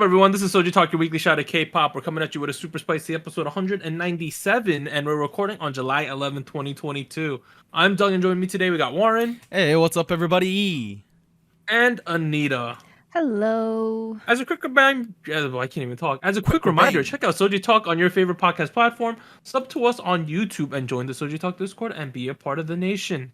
up, everyone? This is SojuTalk, your weekly shot at K-pop. We're coming at you with a super spicy episode 197, and we're recording on July 11th, 2022. I'm Doug, and joining me today, we got Warren. Hey, what's up, everybody? And Anita. Hello. As a quick reminder, I can't even talk. As a quick reminder, check out SojuTalk on your favorite podcast platform, sub to us on YouTube, and join the SojuTalk Discord and be a part of the nation.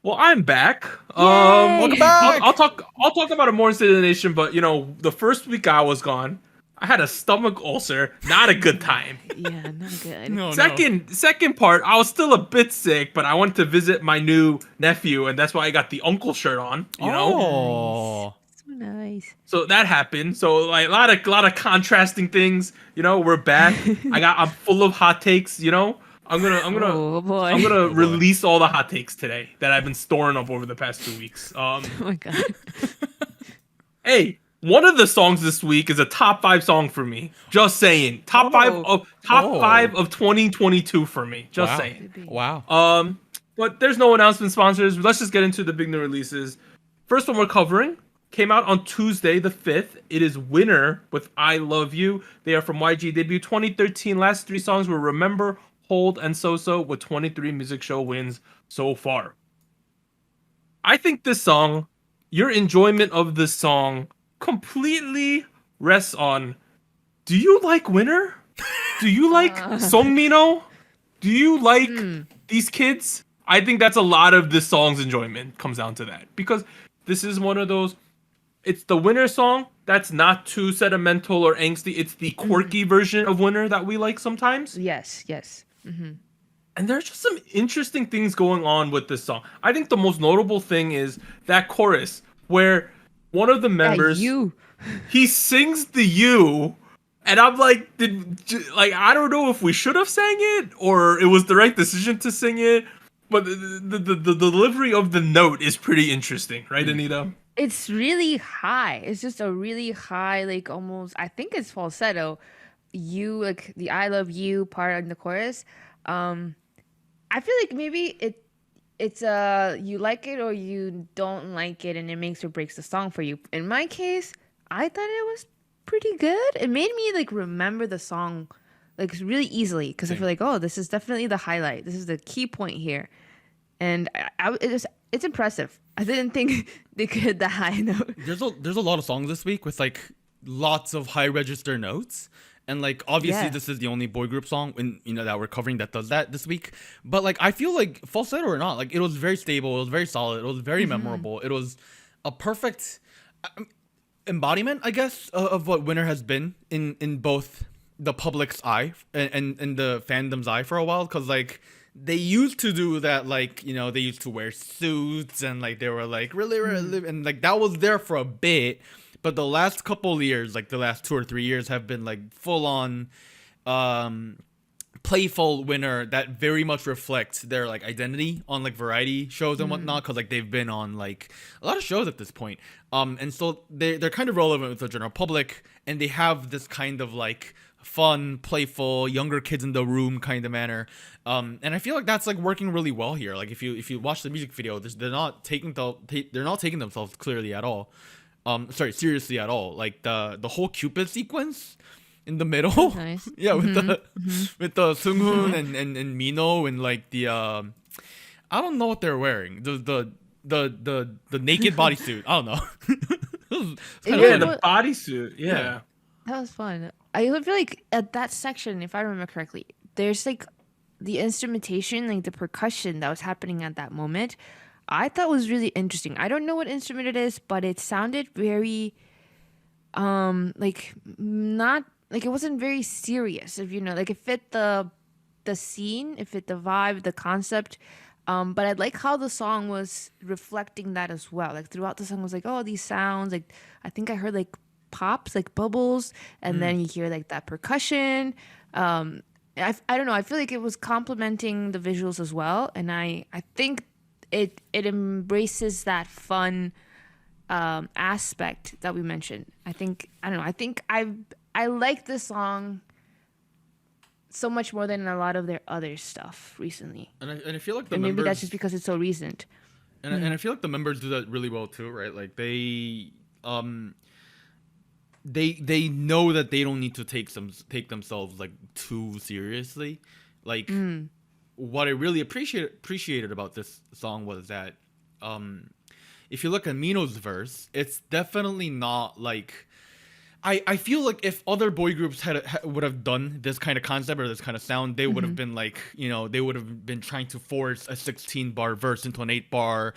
Well, I'm back. Welcome back. I'll talk about it more in State of the Nation, but the first week I was gone, I had a stomach ulcer. Not a good time. Yeah, not good. No. Second part, I was still a bit sick, but I went to visit my new nephew, and that's why I got the uncle shirt on. You know. Oh. So nice. So that happened. So like a lot of contrasting things. We're back. I'm full of hot takes. I'm gonna release all the hot takes today that I've been storing up over the past 2 weeks. Oh my god. Hey, one of the songs this week is a top 5 song for me. Just saying, top five of 2022 for me. Just saying. Wow. But there's no announcement sponsors. Let's just get into the big new releases. First one we're covering came out on Tuesday the 5th. It is Winner with I Love You. They are from YG debut 2013. Last 3 songs were Remember, Hold, and So with 23 music show wins so far. I think this song, your enjoyment of this song completely rests on, do you like Winner? Do you like Songmino? Do you like these kids? I think that's a lot of this song's enjoyment comes down to that. Because this is one of those, it's the Winner song that's not too sentimental or angsty. It's the quirky version of Winner that we like sometimes. Yes. Mm-hmm. And there's just some interesting things going on with this song. I think the most notable thing is that chorus where one of the members, he sings the you, and I'm like, I don't know if we should have sang it or it was the right decision to sing it, but the delivery of the note is pretty interesting, right, Anita? It's really high. It's just a really high, like almost, I think it's falsetto. You, like the I love you part in the chorus. I feel like maybe it's you like it or you don't like it, and it makes or breaks the song for you. In my case, I thought it was pretty good. It made me like remember the song like really easily because I feel like, oh, this is definitely the highlight. This is the key point here, and it's impressive. I didn't think they could hit that high note. There's a lot of songs this week with like lots of high register notes. And like obviously this is the only boy group song that we're covering that does that this week. But like I feel like falsetto or not, like it was very stable, it was very solid, it was very memorable. It was a perfect embodiment, I guess, of what Winner has been in both the public's eye and the fandom's eye for a while. Cause like they used to do that, like, they used to wear suits and like they were like really and like that was there for a bit. But the last couple of years, like the last 2 or 3 years, have been like full on playful Winner that very much reflects their like identity on like variety shows and whatnot, because like they've been on like a lot of shows at this point. And so they're kind of relevant with the general public, and they have this kind of like fun, playful, younger kids in the room kind of manner. And I feel like that's like working really well here. Like if you watch the music video, they're not taking themselves clearly at all. Seriously at all. Like the whole Cupid sequence in the middle, nice. Yeah, with the Sunghoon and Mino and like the I don't know what they're wearing. The naked bodysuit. I don't know. The bodysuit. Yeah, that was fun. I feel like at that section, if I remember correctly, there's like the instrumentation, like the percussion that was happening at that moment. I thought was really interesting. I don't know what instrument it is, but it sounded very, like not like it wasn't very serious. If like it fit the scene, it fit the vibe, the concept. But I like how the song was reflecting that as well. Like throughout the song was like, oh, these sounds. Like I think I heard like pops, like bubbles, and then you hear like that percussion. I don't know. I feel like it was complementing the visuals as well, and I think. It embraces that fun aspect that we mentioned. I think I like this song so much more than a lot of their other stuff recently. And I feel like maybe that's just because it's so recent. And I feel like the members do that really well too, right? Like they they know that they don't need to take themselves like too seriously. Like what I really appreciated about this song was that if you look at Mino's verse, it's definitely not like I feel like if other boy groups would have done this kind of concept or this kind of sound, they would have been like, they would have been trying to force a 16-bar verse into an 8-bar,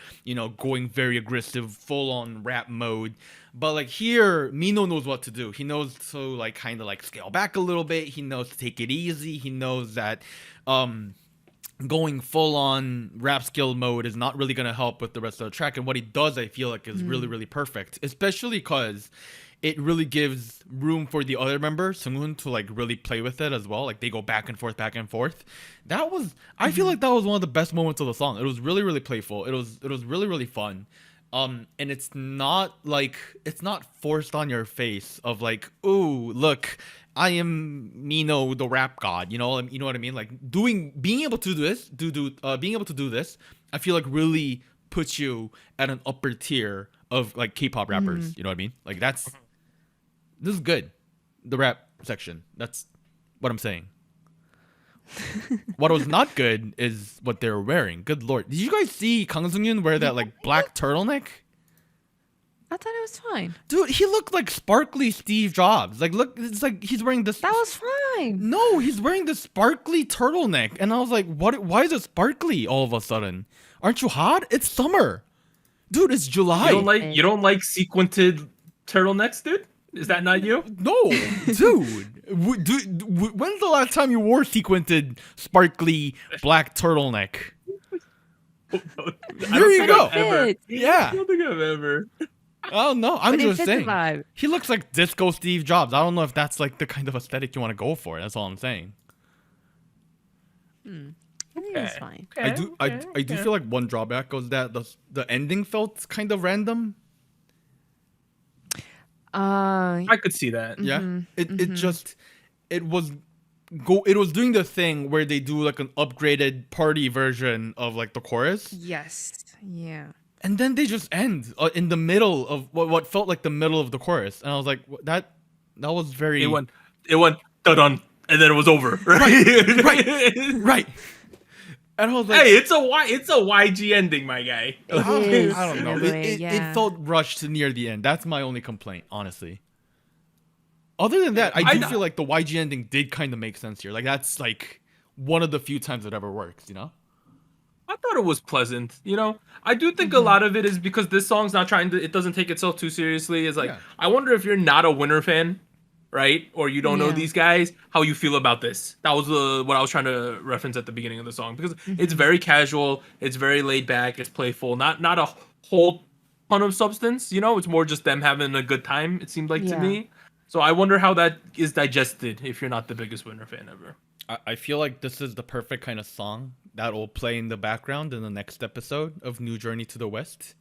going very aggressive, full-on rap mode. But like here, Mino knows what to do. He knows to like kind of like scale back a little bit. He knows to take it easy. He knows that going full-on rap skill mode is not really going to help with the rest of the track. And what he does, I feel like, is really, really perfect, especially because it really gives room for the other member, Seunghoon, to like really play with it as well. Like they go back and forth. That was, I feel like that was one of the best moments of the song. It was really, really playful. It was really, really fun. And it's not forced on your face of like, ooh, look, I am Mino, the rap god. You know what I mean? Like being able to do this, I feel like really puts you at an upper tier of like K-pop rappers. You know what I mean? Like this is good. The rap section. That's what I'm saying. What was not good is what they were wearing. Good lord. Did you guys see Kang Seung-yoon wear that like black turtleneck? I thought it was fine. Dude, he looked like sparkly Steve Jobs. Like, look, it's like he's wearing this. That was fine. No, he's wearing this sparkly turtleneck. And I was like, what? Why is it sparkly all of a sudden? Aren't you hot? It's summer. Dude, it's July. You don't like sequined turtlenecks, dude? Is that not you? No, dude. When's the last time you wore sequined, sparkly black turtleneck? There you go. Yeah. I don't think I've ever. Oh no, I'm just saying. Vibe. He looks like disco Steve Jobs. I don't know if that's like the kind of aesthetic you want to go for. That's all I'm saying. I think it's fine. I do feel like one drawback was that the ending felt kind of random. I could see that. Yeah. It was doing the thing where they do like an upgraded party version of like the chorus. Yes. Yeah. And then they just end in the middle of what felt like the middle of the chorus. And I was like, that was very... It went dun, and then it was over. Right. And I was like, hey, it's a YG ending, my guy. I don't know. It felt rushed near the end. That's my only complaint, honestly. Other than that, I feel like the YG ending did kind of make sense here. Like that's like one of the few times it ever works, I thought it was pleasant, I do think a lot of it is because this song's not it doesn't take itself too seriously. It's like, I wonder if you're not a Winner fan, right? Or you don't know these guys, how you feel about this. That was what I was trying to reference at the beginning of the song, because it's very casual, it's very laid back, it's playful, not a whole ton of substance, it's more just them having a good time, it seemed like to me. So I wonder how that is digested if you're not the biggest Winner fan ever. I feel like this is the perfect kind of song that will play in the background in the next episode of New Journey to the West.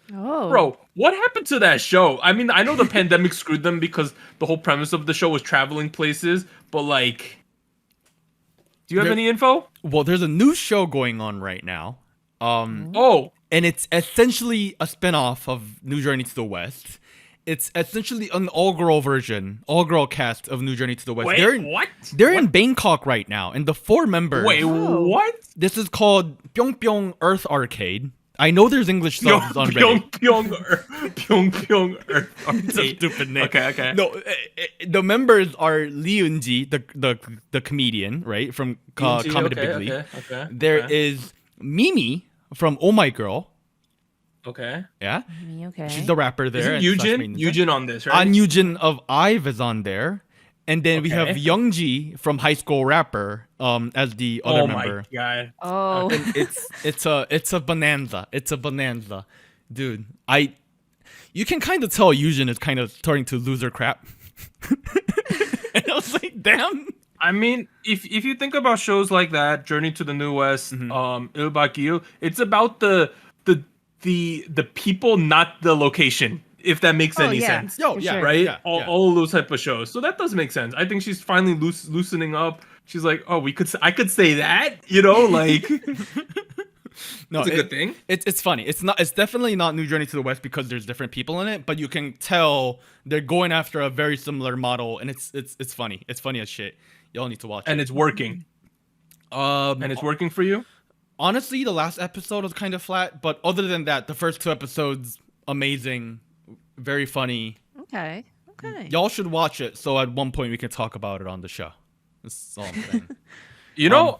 Bro, what happened to that show? I mean, I know the pandemic screwed them because the whole premise of the show was traveling places, but like, do you have any info? Well, there's a new show going on right now. And it's essentially a spin-off of New Journey to the West. It's essentially an all-girl cast of New Journey to the West. What? They're in Bangkok right now, and the 4 members... Wait, what? This is called Pyeongpyeong Earth Arcade. I know there's English subs on Reddit. Pyeongpyeong Earth Arcade. It's a stupid name. Okay. No, the members are Lee Eun-ji, the comedian, right, from Comedy Big League. Okay. There is Mimi from Oh My Girl. Okay. Yeah. Okay. She's the rapper there. Isn't Yujin on this, right? Yujin of IVE is on there. And then we have Youngji from High School Rapper as the other member. Oh my god. Oh. And it's a bonanza. It's a bonanza. Dude, you can kind of tell Yujin is kind of starting to lose her crap. And I was like, damn. I mean, if you think about shows like that, Journey to the New West, Il it's about the people, not the location, if that makes any sense. Right? Yeah, all those type of shows. So that does make sense. I think she's finally loosening up. She's like, I could say that, like. No, It's a good thing. It's funny. It's definitely not New Journey to the West because there's different people in it, but you can tell they're going after a very similar model, and it's funny. It's funny as shit. Y'all need to watch it. And it's working. And it's working for you? Honestly, the last episode was kind of flat, but other than that, the first 2 episodes, amazing, very funny. Okay. Y'all should watch it, so at one point we can talk about it on the show. That's all I'm saying. You know,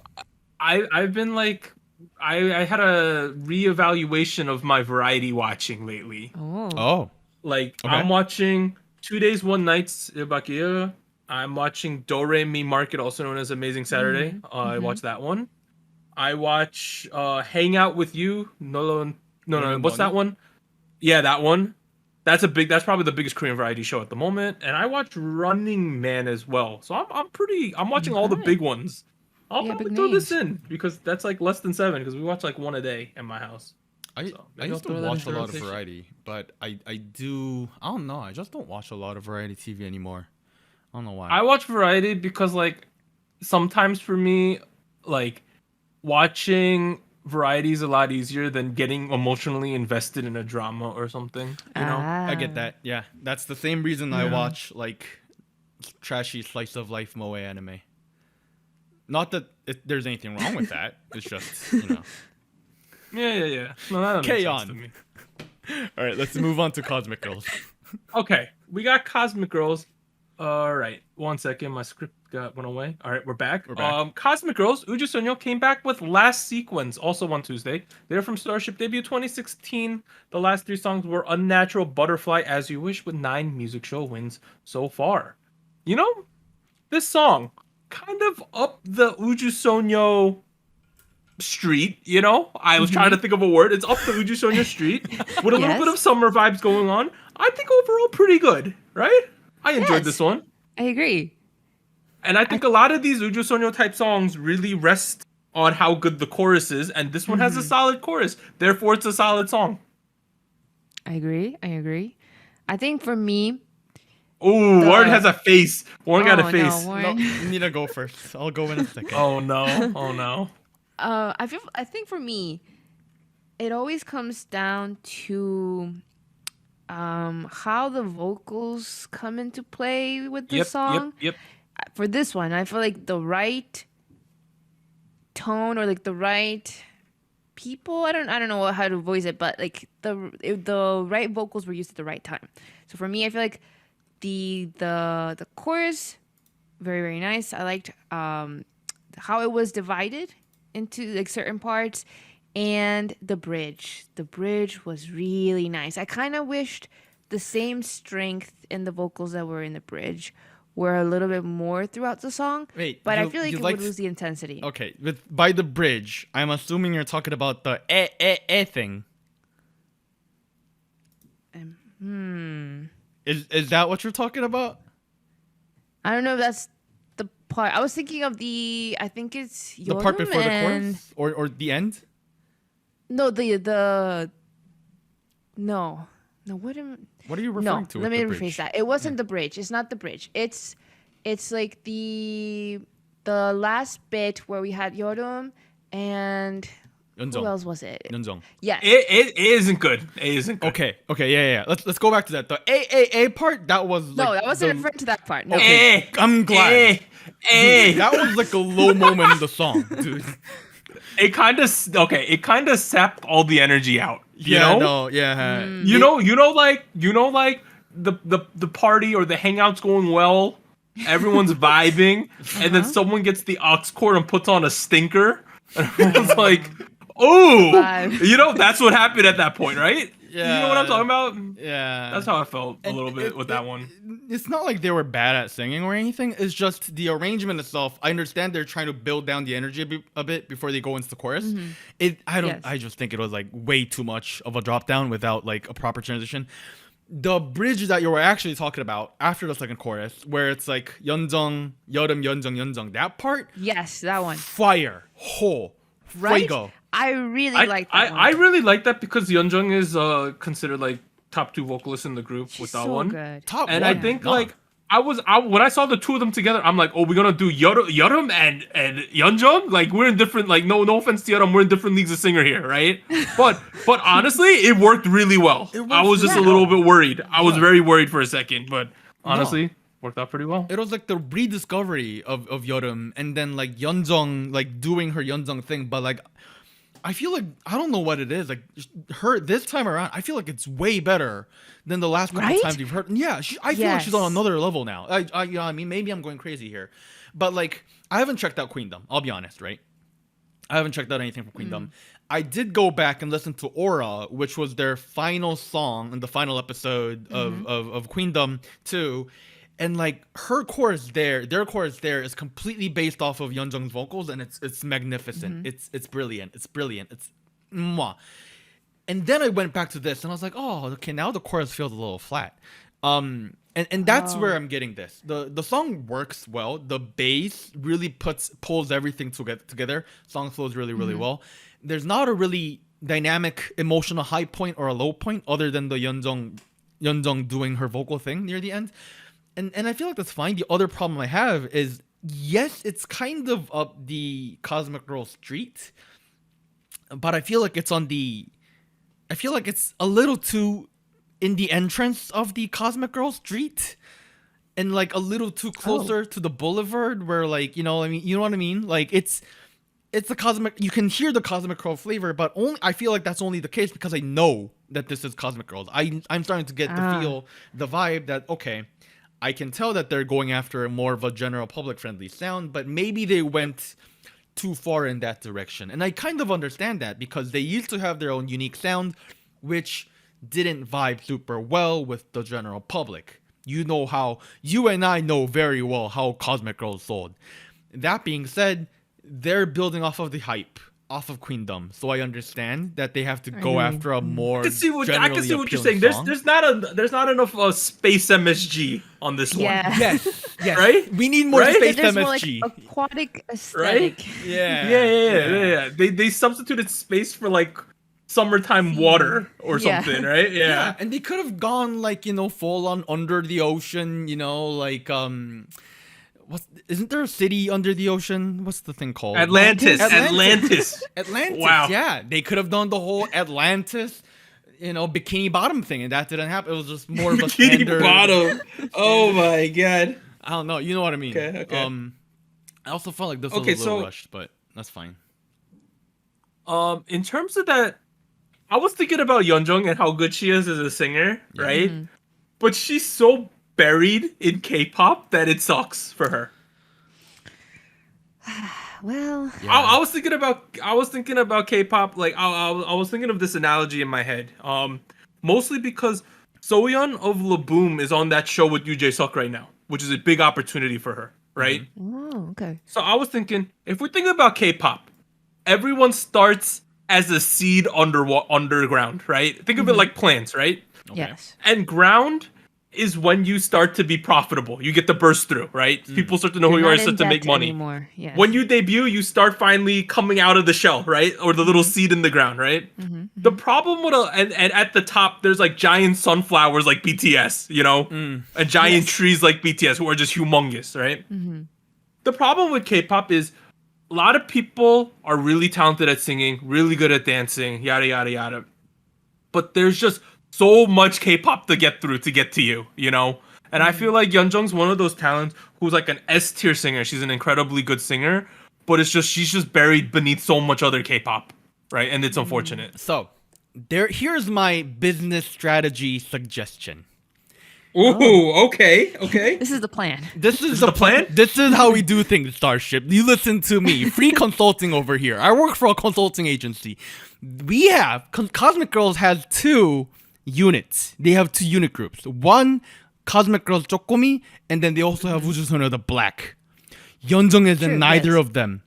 I've been like, I had a reevaluation of my variety watching lately. Oh. Like, Okay. I'm watching 2 Days, 1 Nights, Ibakiya. I'm watching Do Re Mi Market, also known as Amazing Saturday. I watch that one. I watch Hang Out With You. No, what's that one? Yeah, that one. That's probably the biggest Korean variety show at the moment. And I watch Running Man as well. So I'm watching all the big ones. I'll probably throw this in because that's like less than 7 because we watch like 1 a day in my house. I used to watch a lot of variety, but I don't know. I just don't watch a lot of variety TV anymore. I don't know why. I watch variety because like sometimes for me, like watching variety is a lot easier than getting emotionally invested in a drama or something. You know? I get that. Yeah, that's the same reason I watch like trashy slice of life moe anime. Not that there's anything wrong with that. It's just, you know. Yeah. No, that makes sense to me. All right, let's move on to Cosmic Girls. Okay, we got Cosmic Girls. All right, 1 second, my script went away. All right, we're back. Cosmic Girls, Uju Sonyo came back with Last Sequence, also on Tuesday. They're from Starship debut 2016. The last 3 songs were Unnatural, Butterfly, As You Wish, with 9 music show wins so far. You know, this song kind of up the Uju Sonyo street, you know? I was trying to think of a word. It's up the Uju Sonyo street with a little bit of summer vibes going on. I think overall pretty good, right? I enjoyed this one. I agree. And I think a lot of these Uju Sonyo type songs really rest on how good the chorus is, and this one has a solid chorus. Therefore, it's a solid song. I agree. I think for me... Ooh, Warren has a face. Warren got a face. No, You need to go first. I'll go in a second. Oh, no. I think for me, it always comes down to how the vocals come into play with the song. Yep. For this one, I feel like the right tone or like the right people. I don't know how to voice it, but like the right vocals were used at the right time. So for me, I feel like the chorus, very, very nice. I liked how it was divided into like certain parts, and the bridge. The bridge was really nice. I kind of wished the same strength in the vocals that were in the bridge were a little bit more throughout the song. Wait, but I feel like it would lose the intensity. Okay, by the bridge, I'm assuming you're talking about the thing. Is that what you're talking about? I don't know if that's the part. I was thinking of I think it's the part before the chorus or the end. No, no. What are you referring to? Let me rephrase that. It wasn't the bridge. It's not the bridge. It's like the last bit where we had Yorum and who else was it? Yeonjung. Yes. It isn't good. It isn't good. Okay, yeah. Let's go back to that. The A part, that was like no, that wasn't referring to that part. No. Okay, I'm glad. Dude, that was like a low moment in the song, dude. It kind of sapped all the energy out. You know? You know, like the party or the hangout's going well, everyone's vibing, and then someone gets the aux cord and puts on a stinker, and everyone's like, "Oh, you know, that's what happened at that point, right?" Yeah. You know what I'm talking about? Yeah. That's how I felt a little bit with that one. It's not like they were bad at singing or anything. It's just the arrangement itself. I understand they're trying to build down the energy a bit before they go into the chorus. I just think it was like way too much of a drop down without like a proper transition. The bridge that you were actually talking about after the second chorus, where it's like Yeonjung, Yeonjung, that part. Yes, that one. Fire. Right? Fuego. I really like that one. I really like that because Yeonjung is considered like top 2 vocalists in the group with that one. Good. Top and one. I think like when I saw the two of them together, I'm like, oh, we're gonna do Yeoreum and Yeonjung. Like we're in different, like no offense to Yeoreum, we're in different leagues of singer here, right? But honestly, it worked really well. I was just a little bit worried. I was very worried for a second, but honestly, worked out pretty well. It was like the rediscovery of Yeoreum, and then like Yeonjung like doing her Yeonjung thing, but like I feel like I don't know what it is. Like her this time around, I feel like it's way better than the last couple times we've heard. Yeah, I feel like she's on another level now. I you know, I mean, maybe I'm going crazy here, but like I haven't checked out Queendom. I'll be honest, right? I haven't checked out anything from Queendom. I did go back and listen to Aura, which was their final song in the final episode of Queendom 2. And like her chorus their chorus there is completely based off of Yeonjung's vocals, and it's magnificent. It's brilliant. It's mwah. And then I went back to this, and I was like, oh, okay, now the chorus feels a little flat. And that's where I'm getting this. The song works well. The bass really pulls everything together. Song flows really well. There's not a really dynamic emotional high point or a low point other than the Yeonjung doing her vocal thing near the end. And I feel like that's fine. The other problem I have is, yes, it's kind of up the Cosmic Girl street, but I feel like it's a little too in the entrance of the Cosmic Girl street, and like a little too closer to the boulevard where, like, you know what I mean? Like it's the Cosmic, you can hear the Cosmic Girl flavor, but I feel like that's only the case because I know that this is Cosmic Girls. I'm starting to get to feel the vibe that, okay, I can tell that they're going after more of a general public friendly sound, but maybe they went too far in that direction. And I kind of understand that because they used to have their own unique sound, which didn't vibe super well with the general public. You and I know very well how Cosmic Girls sold. That being said, they're building off of the hype, off of Queendom, so I understand that they have to go after a more. I can see what you're saying. There's not enough space MSG on this one. Yes, right. We need more space There's MSG. More like aquatic aesthetic. Right? Yeah. They substituted space for like summertime water or something, right? Yeah. And they could have gone like, you know, full on under the ocean, you know, like isn't there a city under the ocean? What's the thing called? Atlantis. Wow. Yeah, they could have done the whole Atlantis, you know, Bikini Bottom thing, and that didn't happen. It was just more of a standard. Bikini Bottom. Oh my god. I don't know. You know what I mean? Okay. I also felt like this was a little rushed, but that's fine. In terms of that, I was thinking about Yeonjung and how good she is as a singer, right? But she's so buried in K-pop that it sucks for her. Well, I was thinking about K-pop. Like I was thinking of this analogy in my head. Mostly because Soyeon of LaBoom is on that show with Yoo Jae-suk right now, which is a big opportunity for her, right? Oh, okay. So I was thinking, if we think about K-pop, everyone starts as a seed underground, right? Think of it like plants, right? Okay. Yes. And ground is when you start to be profitable. You get the burst through, right? People start to know who you are, start to make money. Yes. When you debut, you start finally coming out of the shell, right? Or the little seed in the ground, right? The problem with and at the top, there's like giant sunflowers like BTS, you know? And giant trees like BTS who are just humongous, right? The problem with K-pop is a lot of people are really talented at singing, really good at dancing, yada, yada, yada. But there's just so much K-pop to get through to get to you, you know? And I feel like Yeonjung's one of those talents who's like an S-tier singer. She's an incredibly good singer, but she's just buried beneath so much other K-pop, right? And it's unfortunate. So, here's my business strategy suggestion. Ooh, okay. This is the plan. This is the plan? This is how we do things, Starship. You listen to me. Free consulting over here. I work for a consulting agency. Cosmic Girls has 2 units. They have 2 unit groups. One, Cosmic Girls Chokomi, and then they also have Ujusono the Black. Yeonjung is in neither of them.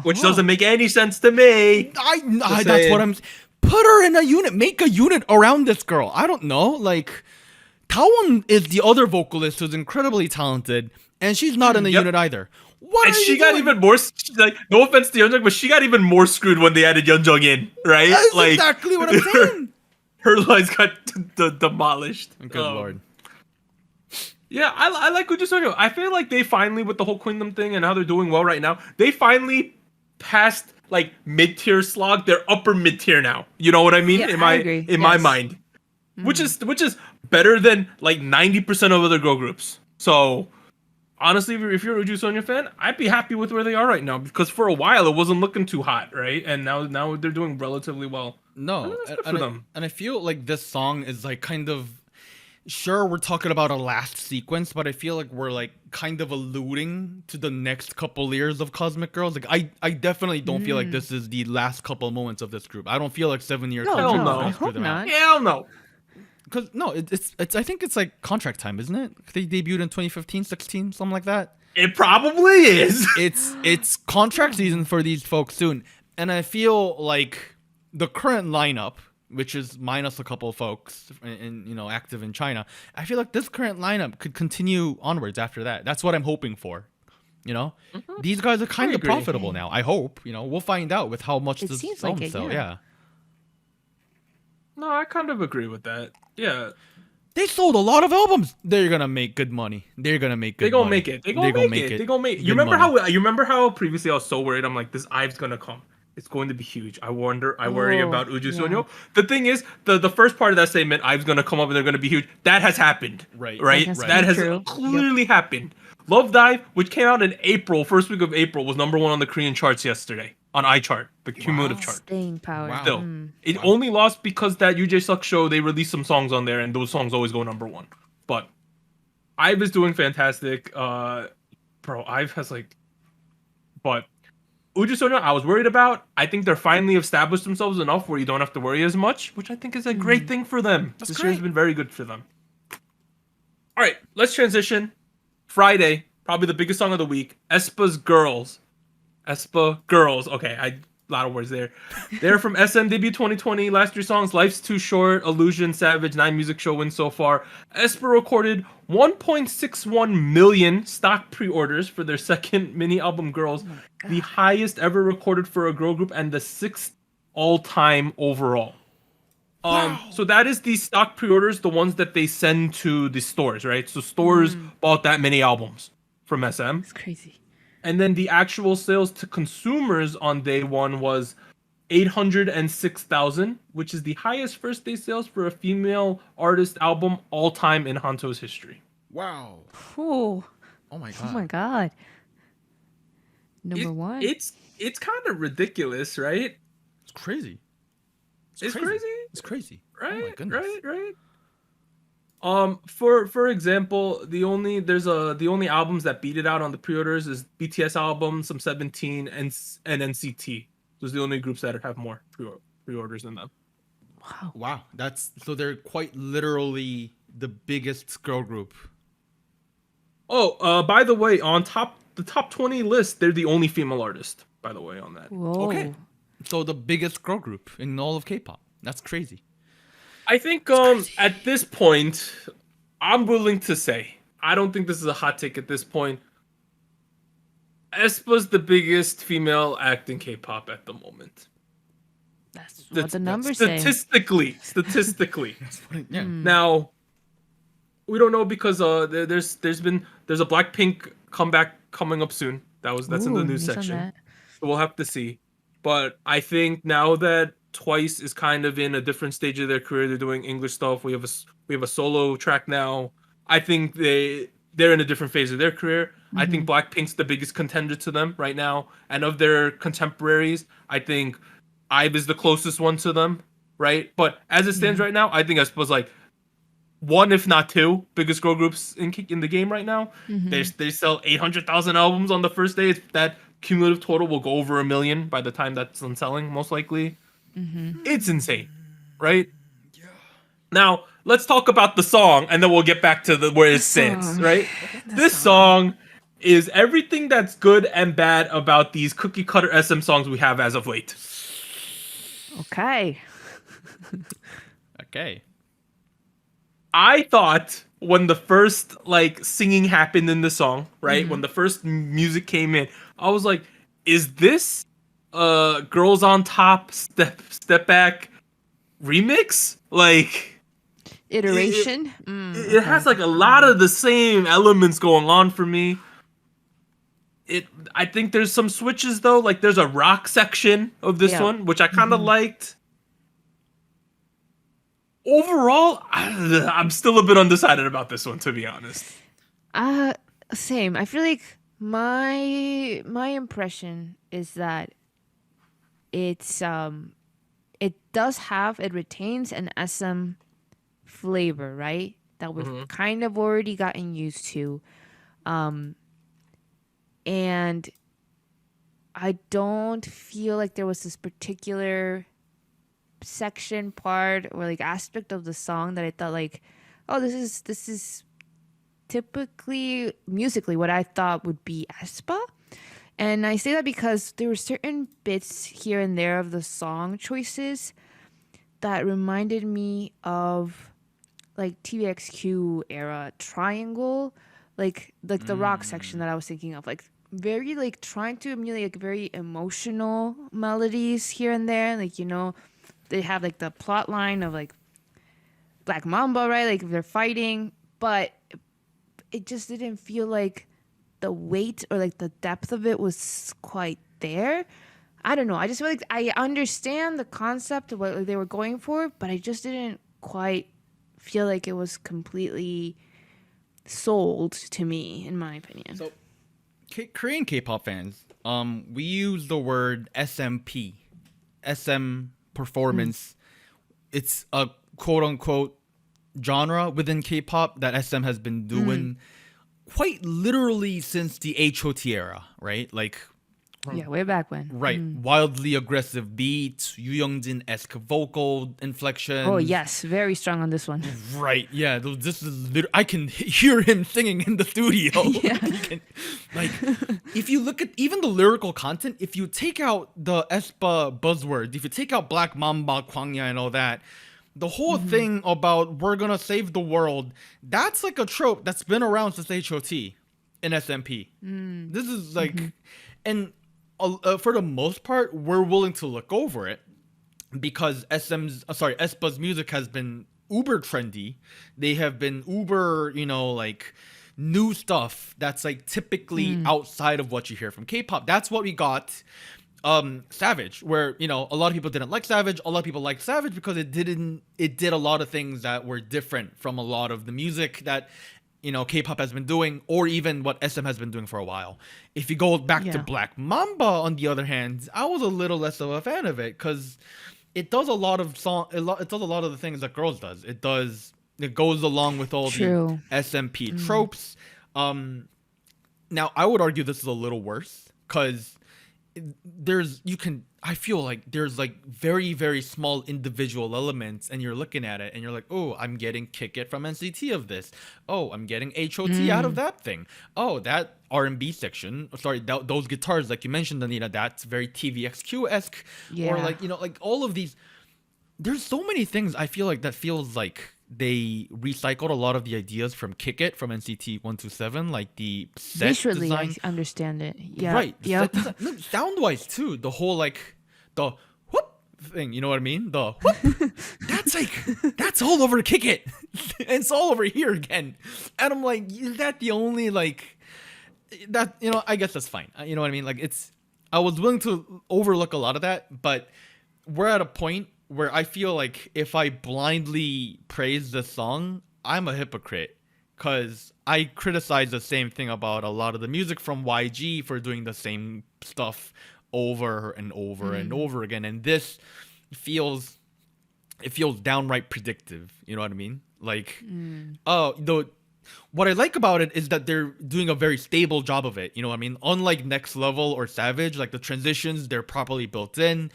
Which doesn't make any sense to me. That's what I'm... Put her in a unit. Make a unit around this girl. I don't know. Like, Taewon is the other vocalist who's incredibly talented, and she's not in the unit either. What? And she got even more, like, no offense to Yeonjung, but she got even more screwed when they added Yeonjung in, right? That's like, exactly what I'm saying. Her lines got demolished. Good lord. Yeah, I like Uju Sonyo. I feel like they finally, with the whole Queendom thing and how they're doing well right now, they finally passed like mid-tier slog. They're upper mid-tier now. You know what I mean? Yeah, in I my agree. in my Yes. mind, which is better than like 90% of other girl groups. So honestly, if you're a Uju Sonyo fan, I'd be happy with where they are right now because for a while it wasn't looking too hot, right? And now they're doing relatively well. No, That's good for them. and I feel like this song is like kind of sure we're talking about a last sequence, but I feel like we're like kind of alluding to the next couple years of Cosmic Girls. Like I definitely don't feel like this is the last couple moments of this group. I don't feel like 7 year No, Hell contract no. is I gonna screw hope them out. not. Hell no. Cause no, it's I think it's like contract time, isn't it? They debuted in 2015, 16, something like that. It probably is. It's contract season for these folks soon, and I feel like the current lineup, which is minus a couple of folks in active in China, I feel like this current lineup could continue onwards after that. That's what I'm hoping for. These guys are kind of agree. profitable now. I hope. We'll find out with how much It this seems film like it, sell. yeah. Yeah. No, I kind of agree with that. Yeah. They sold a lot of albums. They're gonna make good money. They're gonna make good They gonna money. make it. They gonna make it. They gonna make it. You Good remember money. how previously I was so worried? I'm like, this IVE's gonna come. It's going to be huge. I worry Oh, about Uju yeah. Sonyo. The thing is, the first part of that statement, IVE's gonna come up and they're gonna be huge. That has happened. Right. Right. That has That been has true. clearly happened. Love Dive, which came out in April, first week of April, was #1 on the Korean charts yesterday on iChart, the cumulative chart. Staying power. Wow. Still, it only lost because that UJ show they released some songs on there, and those songs always go #1. But IVE is doing fantastic. Bro, IVE has like, but Uju Sonyo, I was worried about. I think they're finally established themselves enough where you don't have to worry as much, which I think is a great thing for them. This year has great. been very good for them. All right, let's transition. Friday, probably the biggest song of the week, aespa's Girls. aespa Girls. Okay, a lot of words there. They're from SM debut 2020. Last three songs: Life's Too Short, Illusion, Savage, 9 music show wins so far. aespa recorded 1.61 million stock pre-orders for their second mini album Girls, the highest ever recorded for a girl group and the 6th all-time overall. So that is the stock pre-orders, the ones that they send to the stores, right? So stores bought that many albums from SM. It's crazy. And then the actual sales to consumers on day one was 806,000, which is the highest first day sales for a female artist album all time in Hanto's history. Wow. Oh, Oh my god. oh my god. Number one. It's kind of ridiculous, right? It's crazy. It's crazy. It's crazy. Right, Oh my goodness. right. For example, the only albums that beat it out on the pre-orders is BTS album, some 17, and NCT. Those are the only groups that have more pre-orders than them. Wow. Wow. So they're quite literally the biggest girl group. Oh, by the way, on the top 20 list, they're the only female artist. By the way, on that. Whoa. Okay. So the biggest girl group in all of K-pop. That's crazy. I think at this point, I'm willing to say, I don't think this is a hot take at this point. aespa's the biggest female act in K-pop at the moment. That's what the numbers say. Statistically. Yeah. Now, we don't know because there's a Blackpink comeback coming up soon. That's in the Ooh, news news on section. that. So we'll have to see. But I think now that Twice is kind of in a different stage of their career, they're doing English stuff. We have a solo track now. I think they're in a different phase of their career. I think Blackpink's the biggest contender to them right now. And of their contemporaries, I think IVE is the closest one to them, right? But as it stands right now, I think aespa's like one, if not two, biggest girl groups in the game right now. They sell 800,000 albums on the first day. That cumulative total will go over 1 million by the time that's done selling, most likely. It's insane, right? Yeah. Now let's talk about the song, and then we'll get back to where it stands, right? This song is everything that's good and bad about these cookie cutter SM songs we have as of late. Okay. Okay. I thought when the first singing happened in the song, right? When the first music came in, I was like, is this Girls on Top Step Back remix? iteration. It has like a lot of the same elements going on for me. I think there's some switches though. Like there's a rock section of this one, which I kind of liked. Overall, I'm still a bit undecided about this one, to be honest. Same. I feel like my impression is that it retains an SM flavor, right? That we've kind of already gotten used to. And I don't feel like there was this particular section, part, or like aspect of the song that I thought like, oh, this is typically musically what I thought would be aespa. And I say that because there were certain bits here and there of the song choices that reminded me of like TVXQ era Triangle, like the rock section that I was thinking of, like very like trying to emulate like very emotional melodies here and there. Like, you know, they have like the plot line of like Black Mamba, right? Like they're fighting, but it just didn't feel like the weight or like the depth of it was quite there. I don't know. I just feel like I understand the concept of what they were going for, but I just didn't quite feel like it was completely sold to me, in my opinion. So, Korean K-pop fans, we use the word SMP, SM performance. It's a quote unquote genre within K-pop that SM has been doing quite literally since the HOT era, right? Like, yeah, way back when. Right. Wildly aggressive beats, Yoo Young-jin-esque vocal inflection. Oh, yes. Very strong on this one. Right. Yeah. This is I can hear him singing in the studio. Yeah. Like, if you look at even the lyrical content, if you take out the aespa buzzwords, if you take out Black Mamba, Kwangya, and all that, the whole thing about we're gonna save the world, that's like a trope that's been around since HOT in SMP. This is like, and for the most part, we're willing to look over it because aespa's music has been uber trendy. They have been uber, like new stuff that's like typically outside of what you hear from K-pop. That's what we got. Savage, where a lot of people didn't like Savage. A lot of people liked Savage because it did a lot of things that were different from a lot of the music that K-pop has been doing, or even what SM has been doing for a while. If you go back to Black Mamba, on the other hand, I was a little less of a fan of it because it does a lot of it does a lot of the things that Girls does. It goes along with all the SMP tropes. Now I would argue this is a little worse because I feel like there's like very, very small individual elements, and you're looking at it and you're like, oh, I'm getting Kick It from NCT of this. Oh, I'm getting HOT out of that thing. Oh, that R&B section. Sorry, those guitars, like you mentioned, Anita, that's very TVXQ-esque. Yeah. Or like, like all of these. There's so many things I feel like that feels like they recycled a lot of the ideas from Kick It from NCT 127, like the set visually design. I understand it. Yeah. Right. Yeah. Sound wise too. The whole like the whoop thing, you know what I mean? The whoop. that's all over Kick It. And it's all over here again. And I'm like, is that the only like that, I guess that's fine. You know what I mean? Like I was willing to overlook a lot of that, but we're at a point where I feel like if I blindly praise the song, I'm a hypocrite. Because I criticize the same thing about a lot of the music from YG for doing the same stuff over and over and over again. And this feels downright predictive. You know what I mean? Like, what I like about it is that they're doing a very stable job of it. You know what I mean? Unlike Next Level or Savage, like the transitions, they're properly built in.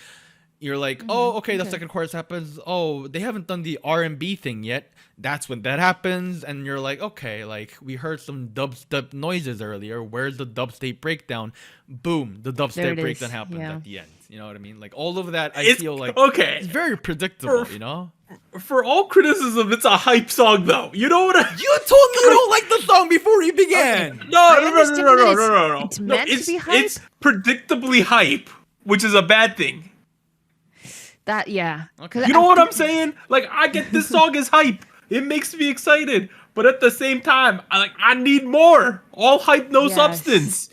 You're like, oh, okay, the second chorus happens. Oh, they haven't done the R&B thing yet. That's when that happens. And you're like, okay, like we heard some dubstep noises earlier. Where's the dubstep breakdown? Boom, the dubstep breakdown happens at the end. You know what I mean? Like all of that, I feel like it's very predictable, For all criticism, it's a hype song, though. You know what? You told me you don't like the song before we began. Okay. No. It's meant to be hype. It's predictably hype, which is a bad thing. That, yeah. Okay. You know what I'm saying? Like, I get this song is hype, It makes me excited, but at the same time, I need more. All hype, no substance.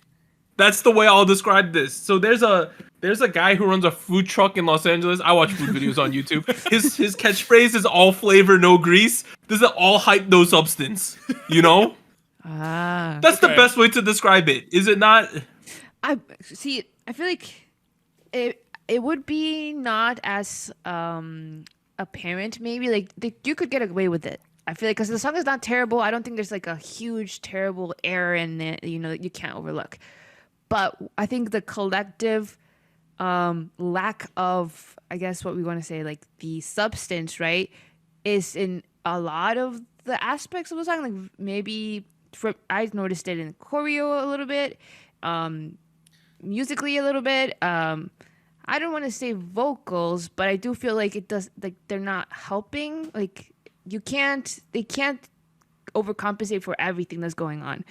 That's the way I'll describe this. So there's a guy who runs a food truck in Los Angeles. I watch food videos on YouTube. His catchphrase is all flavor, no grease. This is all hype, no substance. You know? That's the best way to describe it. Is it not? I see. I feel like it would be not as apparent. Maybe like you could get away with it. I feel like because the song is not terrible. I don't think there's like a huge terrible error in it. You know, that you can't overlook. But I think the collective lack of, I guess what we want to say, like the substance, right, is in a lot of the aspects of the song. Like maybe I noticed it in choreo a little bit, musically a little bit. I don't want to say vocals, but I do feel like it does. Like they're not helping. Like they can't overcompensate for everything that's going on.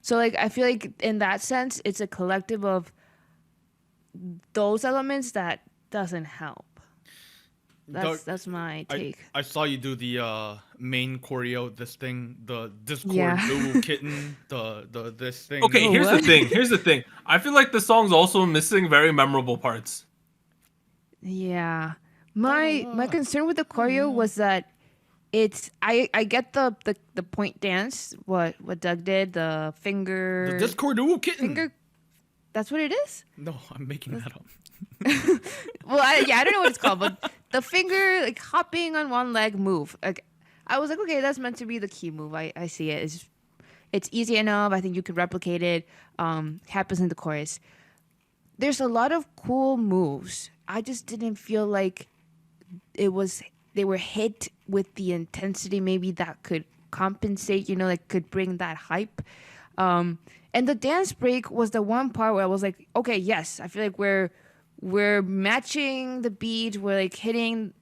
So, like, I feel like in that sense, it's a collective of those elements that doesn't help. That's my take. I saw you do the main choreo, this thing, the Discord little kitten, the this thing. Okay, here's the thing. I feel like the song's also missing very memorable parts. Yeah. My concern with the choreo was that I get the point dance, what Doug did, the finger, the Discord little kitten. Finger, that's what it is? No, I'm making that up. Well, I don't know what it's called, but the finger like hopping on one leg move. Like, I was like, okay, that's meant to be the key move. I see it. It's easy enough. I think you could replicate it. Happens in the chorus. There's a lot of cool moves. I just didn't feel like they were hit with the intensity maybe that could compensate, like could bring that hype. And the dance break was the one part where I was like, okay, yes, I feel like we're matching the beat, we're like hitting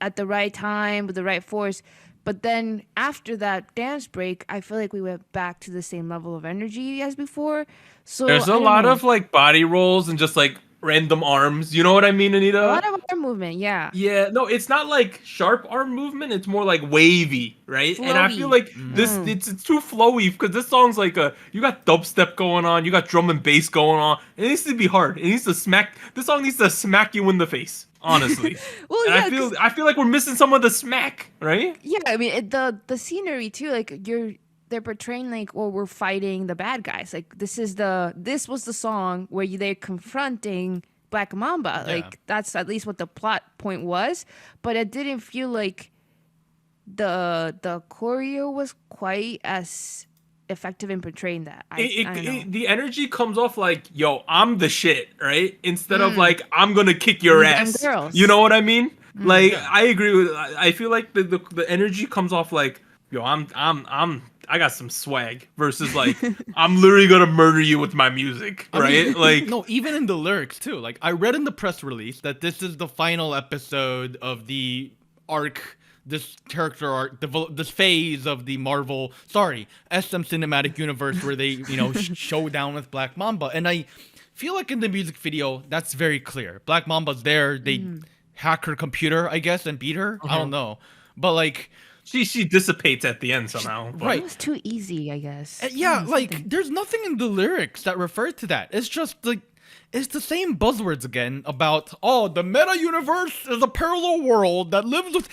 at the right time with the right force. But then after that dance break, I feel like we went back to the same level of energy as before. So there's a lot of like body rolls and just like random arms. You know what I mean, Anita? A lot of arm movement, yeah. Yeah, no, it's not like sharp arm movement. It's more like wavy, right? Flowy. And I feel like it's too flowy because this song's like you got dubstep going on, you got drum and bass going on. It needs to be hard. It needs to smack. This song needs to smack you in the face, honestly. Well, and yeah, I feel like we're missing some of the smack, right? Yeah, I mean the scenery too. Like they're portraying like, well, we're fighting the bad guys. Like this was the song where they're confronting Black Mamba. Yeah. Like that's at least what the plot point was. But it didn't feel like the choreo was quite as effective in portraying that. I don't know. The energy comes off like, yo, I'm the shit, right? Instead of like, I'm gonna kick your ass. Girls. You know what I mean? Like, I agree with. I feel like the energy comes off like, yo, I got some swag versus like I'm literally gonna murder you with my music, right? I mean, like no, even in the lyrics too. Like I read in the press release that this is the final episode of the arc, this character arc, this phase of the SM cinematic universe where they show down with Black Mamba, and I feel like in the music video that's very clear. Black Mamba's there. They hack her computer, I guess, and beat her. I don't know, but like. She dissipates at the end somehow. Right. It was too easy, I guess. Yeah, like there's nothing in the lyrics that refer to that. It's just like it's the same buzzwords again about the meta universe is a parallel world that lives with.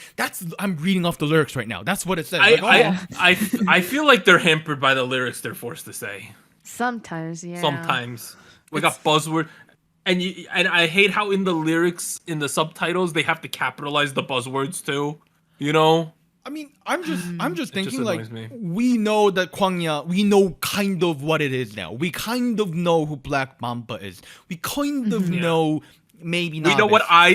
I'm reading off the lyrics right now. That's what it says. I feel like they're hampered by the lyrics they're forced to say. Sometimes, yeah. Sometimes we got buzzword. And I hate how in the lyrics, in the subtitles, they have to capitalize the buzzwords too. You know? I mean, I'm just thinking like me. We know that Kwangya, we know kind of what it is now. We kind of know who Black Mamba is. We kind of know maybe not.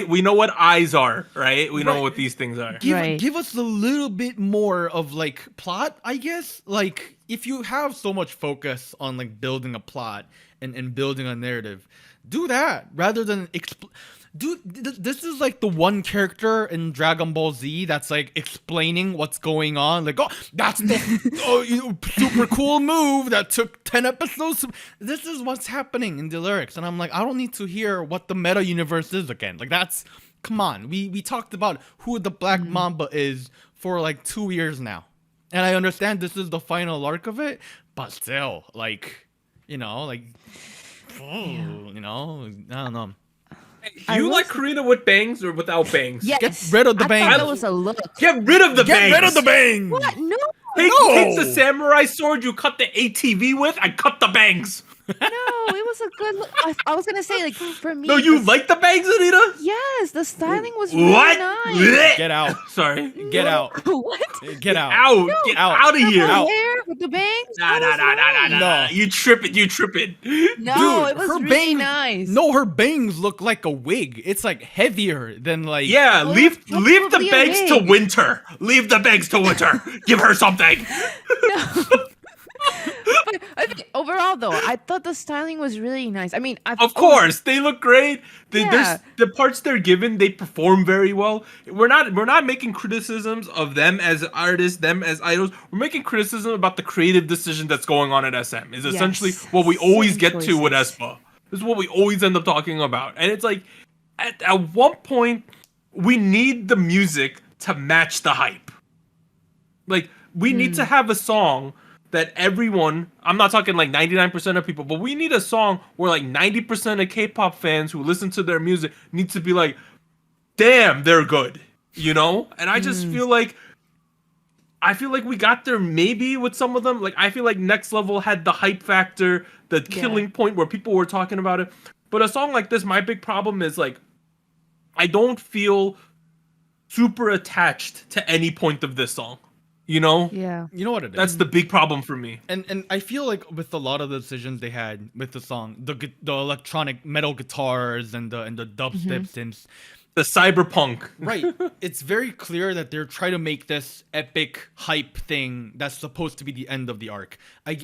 We know what eyes are, right? We know what these things are. Give us a little bit more of like plot, I guess. Like if you have so much focus on like building a plot and building a narrative, do that rather than Dude, this is like the one character in Dragon Ball Z that's like explaining what's going on. Like, that's the super cool move that took 10 episodes. This is what's happening in the lyrics. And I'm like, I don't need to hear what the meta universe is again. Like, that's come on. We talked about who the Black Mamba is for like 2 years now. And I understand this is the final arc of it, but still, like, you know, like, you know, I don't know. Do you like Karina with bangs or without bangs? Yes. Get rid of the bangs. I thought that was a look. Get rid of the bangs. Get rid of the bangs. What? No. Take the samurai sword you cut the ATV with and cut the bangs. No, it was a good look. I was gonna say, like, for me. No, you like the bangs, Anita? Yes, the styling was really What? nice. Get out. Sorry. Get out. What? Get out. Out. No, Get out. out of here. The Out. hair with the bangs? Nah. No. You tripping. You tripping. No, Dude, it was her really bangs, nice. No, her bangs look like a wig. It's like heavier than like. Yeah, Well, leave it's the probably a bangs to wig. Winter. Leave the bangs to Winter. Give her something. But I think overall, though, I thought the styling was really nice. I mean, Of course, they look great. Yeah. The parts they're given, they perform very well. We're not making criticisms of them as artists, them as idols. We're making criticism about the creative decision that's going on at SM. Is essentially Yes. what we always Certain get to with choices. aespa. This is what we always end up talking about. And it's like, at one point, we need the music to match the hype. Like, we need to have a song that everyone, I'm not talking like 99% of people, but we need a song where like 90% of K-pop fans who listen to their music need to be like, damn, they're good, you know? And I just feel like we got there maybe with some of them. Like, I feel like Next Level had the hype factor, the killing point where people were talking about it. But a song like this, my big problem is like, I don't feel super attached to any point of this song. You know? Yeah. You know what it is? That's the big problem for me. And I feel like with a lot of the decisions they had with the song, the electronic metal guitars and the dubstep synths, The cyberpunk. right? It's very clear that they're trying to make this epic hype thing that's supposed to be the end of the arc.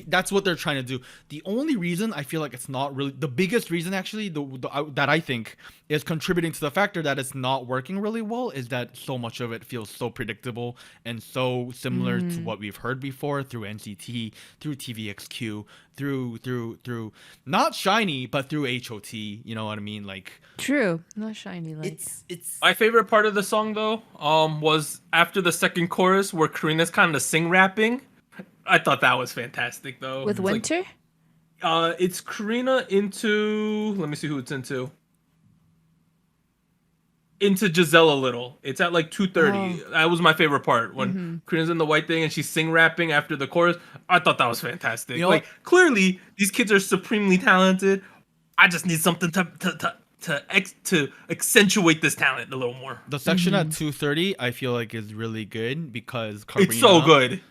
That's what they're trying to do. The only reason I feel like it's not really the biggest reason, actually, that I think is contributing to the factor that it's not working really well is that so much of it feels so predictable and so similar to what we've heard before through NCT, through TVXQ, through not Shiny, but through HOT. You know what I mean? Like. True. Not shiny like. It's My favorite part of the song though, was after the second chorus where Karina's kind of sing rapping. I thought that was fantastic though. With It's like, Winter? it's Karina into, let me see who it's into Giselle a little. It's at like 2:30. That was my favorite part when Karina's in the white thing and she's sing rapping after the chorus. I thought that was fantastic. You know like what? clearly these kids are supremely talented. I just need something to accentuate this talent a little more. The section at 2:30 I feel like is really good because Karina, It's so good.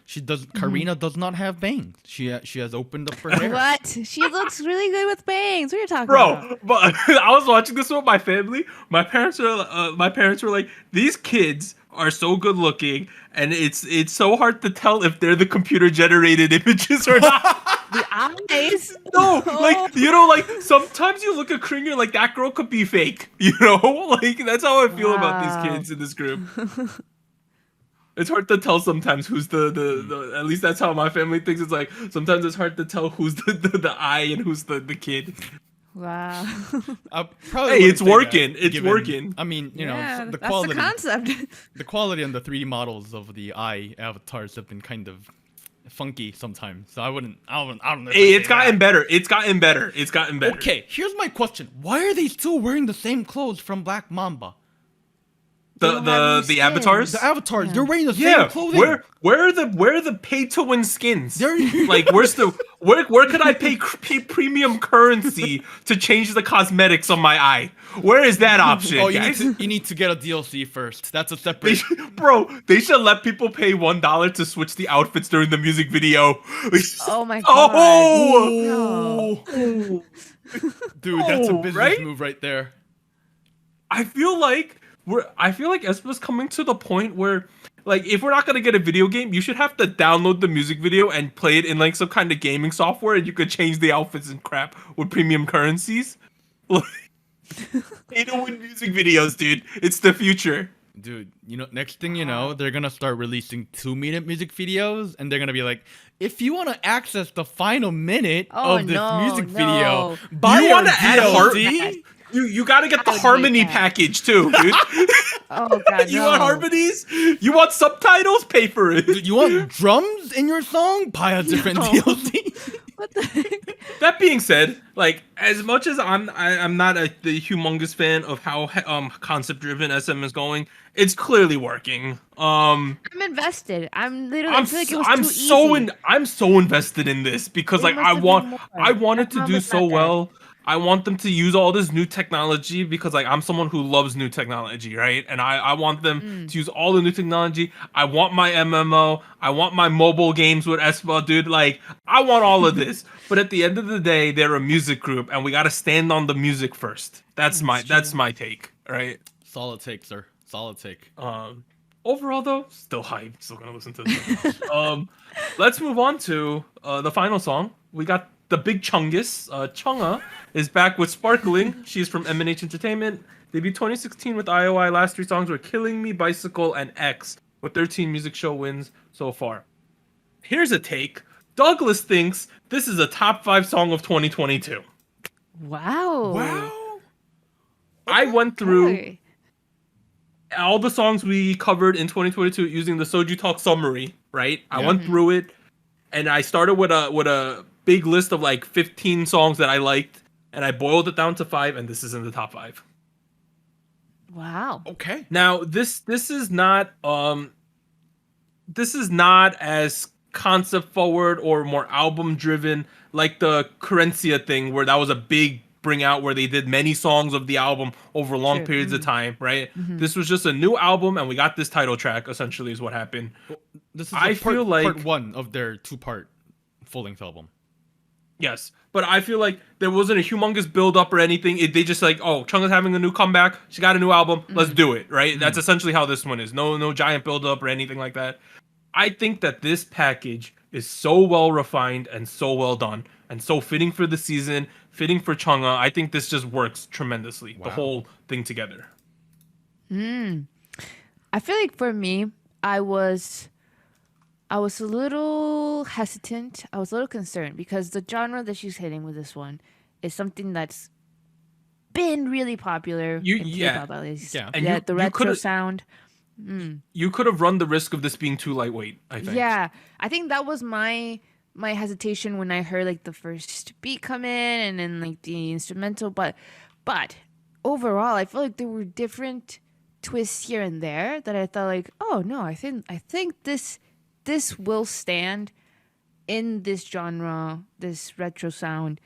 Karina does not have bangs. She has opened up her hair. What? She looks really good with bangs. What are you talking Bro, about? but I was watching this with my family. My parents were like, these kids are so good looking, and it's so hard to tell if they're the computer generated images or not. The eyes. No, like you know, like sometimes you look at Kring, you're like that girl could be fake. You know, like that's how I feel about Wow. these kids in this group. It's hard to tell sometimes who's the at least that's how my family thinks. It's like sometimes it's hard to tell who's the I and who's the kid. Wow. I probably Hey, wouldn't it's say that, working. It's given- working. I mean, you know, Yeah, the that's quality, the concept. the quality on the 3D models of the eye avatars have been kind of funky sometimes. So I don't know. Hey, it's gotten better. It's gotten better. It's gotten better. Okay, here's my question: why are they still wearing the same clothes from Black Mamba? don't have The new avatars. The avatars, Yeah. they're wearing the Yeah, same clothing. where are the pay to win skins? They're- Like where could I pay premium currency to change the cosmetics on my eye? Where is that option, Oh, guys? you need to get a DLC first. That's a separate. They should let people pay $1 to switch the outfits during the music video. Oh my god. Oh, No. Dude, that's a Oh, business right? move right there. I feel like aespa's coming to the point where, like, if we're not gonna get a video game, you should have to download the music video and play it in like some kind of gaming software, and you could change the outfits and crap with premium currencies. Pay to win music videos, dude. It's the future. Dude, you know, next thing you know, they're gonna start releasing 2-minute music videos, and they're gonna be like, if you want to access the final minute Oh, of this no, music no. video, buy You our wanna add heart- DLC. You got to get the I would hate harmony that. package too, dude. Oh God, You no. want harmonies? You want subtitles? Pay for it. You want drums in your song? Buy a different No. DLC. What the heck? That being said, like as much as I'm not the humongous fan of how concept driven SM is going, it's clearly working. I'm invested. I'm literally. I feel like it was too easy. I'm so invested in this because It like must have been more. I want it That to do combo's so not bad. well. I want them to use all this new technology because like I'm someone who loves new technology, right? And I want them to use all the new technology. I want my MMO. I want my mobile games with aespa, dude. Like I want all of this. But at the end of the day, they're a music group, and we got to stand on the music first. That's my take, right? Solid take, sir. Solid take. Overall, though, still hype. Still gonna listen to this. Let's move on to the final song. We got the big Chungus. Chungha is back with Sparkling. She's from MNH Entertainment. Debuted 2016 with IOI. Last 3 songs were Killing Me, Bicycle, and X, with 13 music show wins so far. Here's a take. Douglas thinks this is a top 5 song of 2022. Wow. I went through Okay. all the songs we covered in 2022 using the SojuTalk summary, right? I went through it, and I started with a big list of like 15 songs that I liked, and I boiled it down to 5, and this is in the top 5. Wow. Okay. Now, this is not as concept forward or more album driven like the Carencia thing, where that was a big bring out where they did many songs of the album over long Sure. periods of time, right? This was just a new album, and we got this title track. Essentially, is what happened. This is I feel like- part 1 of their 2-part full-length album. Yes, but I feel like there wasn't a humongous build up or anything. They just like, oh, Chungha's having a new comeback. She got a new album. Let's do it, right? That's essentially how this one is. No giant build up or anything like that. I think that this package is so well refined and so well done and so fitting for the season, fitting for Chungha. I think this just works tremendously. The Wow. whole thing together. I feel like for me, I was a little hesitant. I was a little concerned because the genre that she's hitting with this one is something that's been really popular in K-pop at least. Yeah. And Yeah, the retro could've- sound. You could have run the risk of this being too lightweight, I think. Yeah, I think that was my hesitation when I heard like the first beat come in and then like the instrumental. But overall, I feel like there were different twists here and there that I thought like, oh no, I think this will stand in this genre, this retro sound,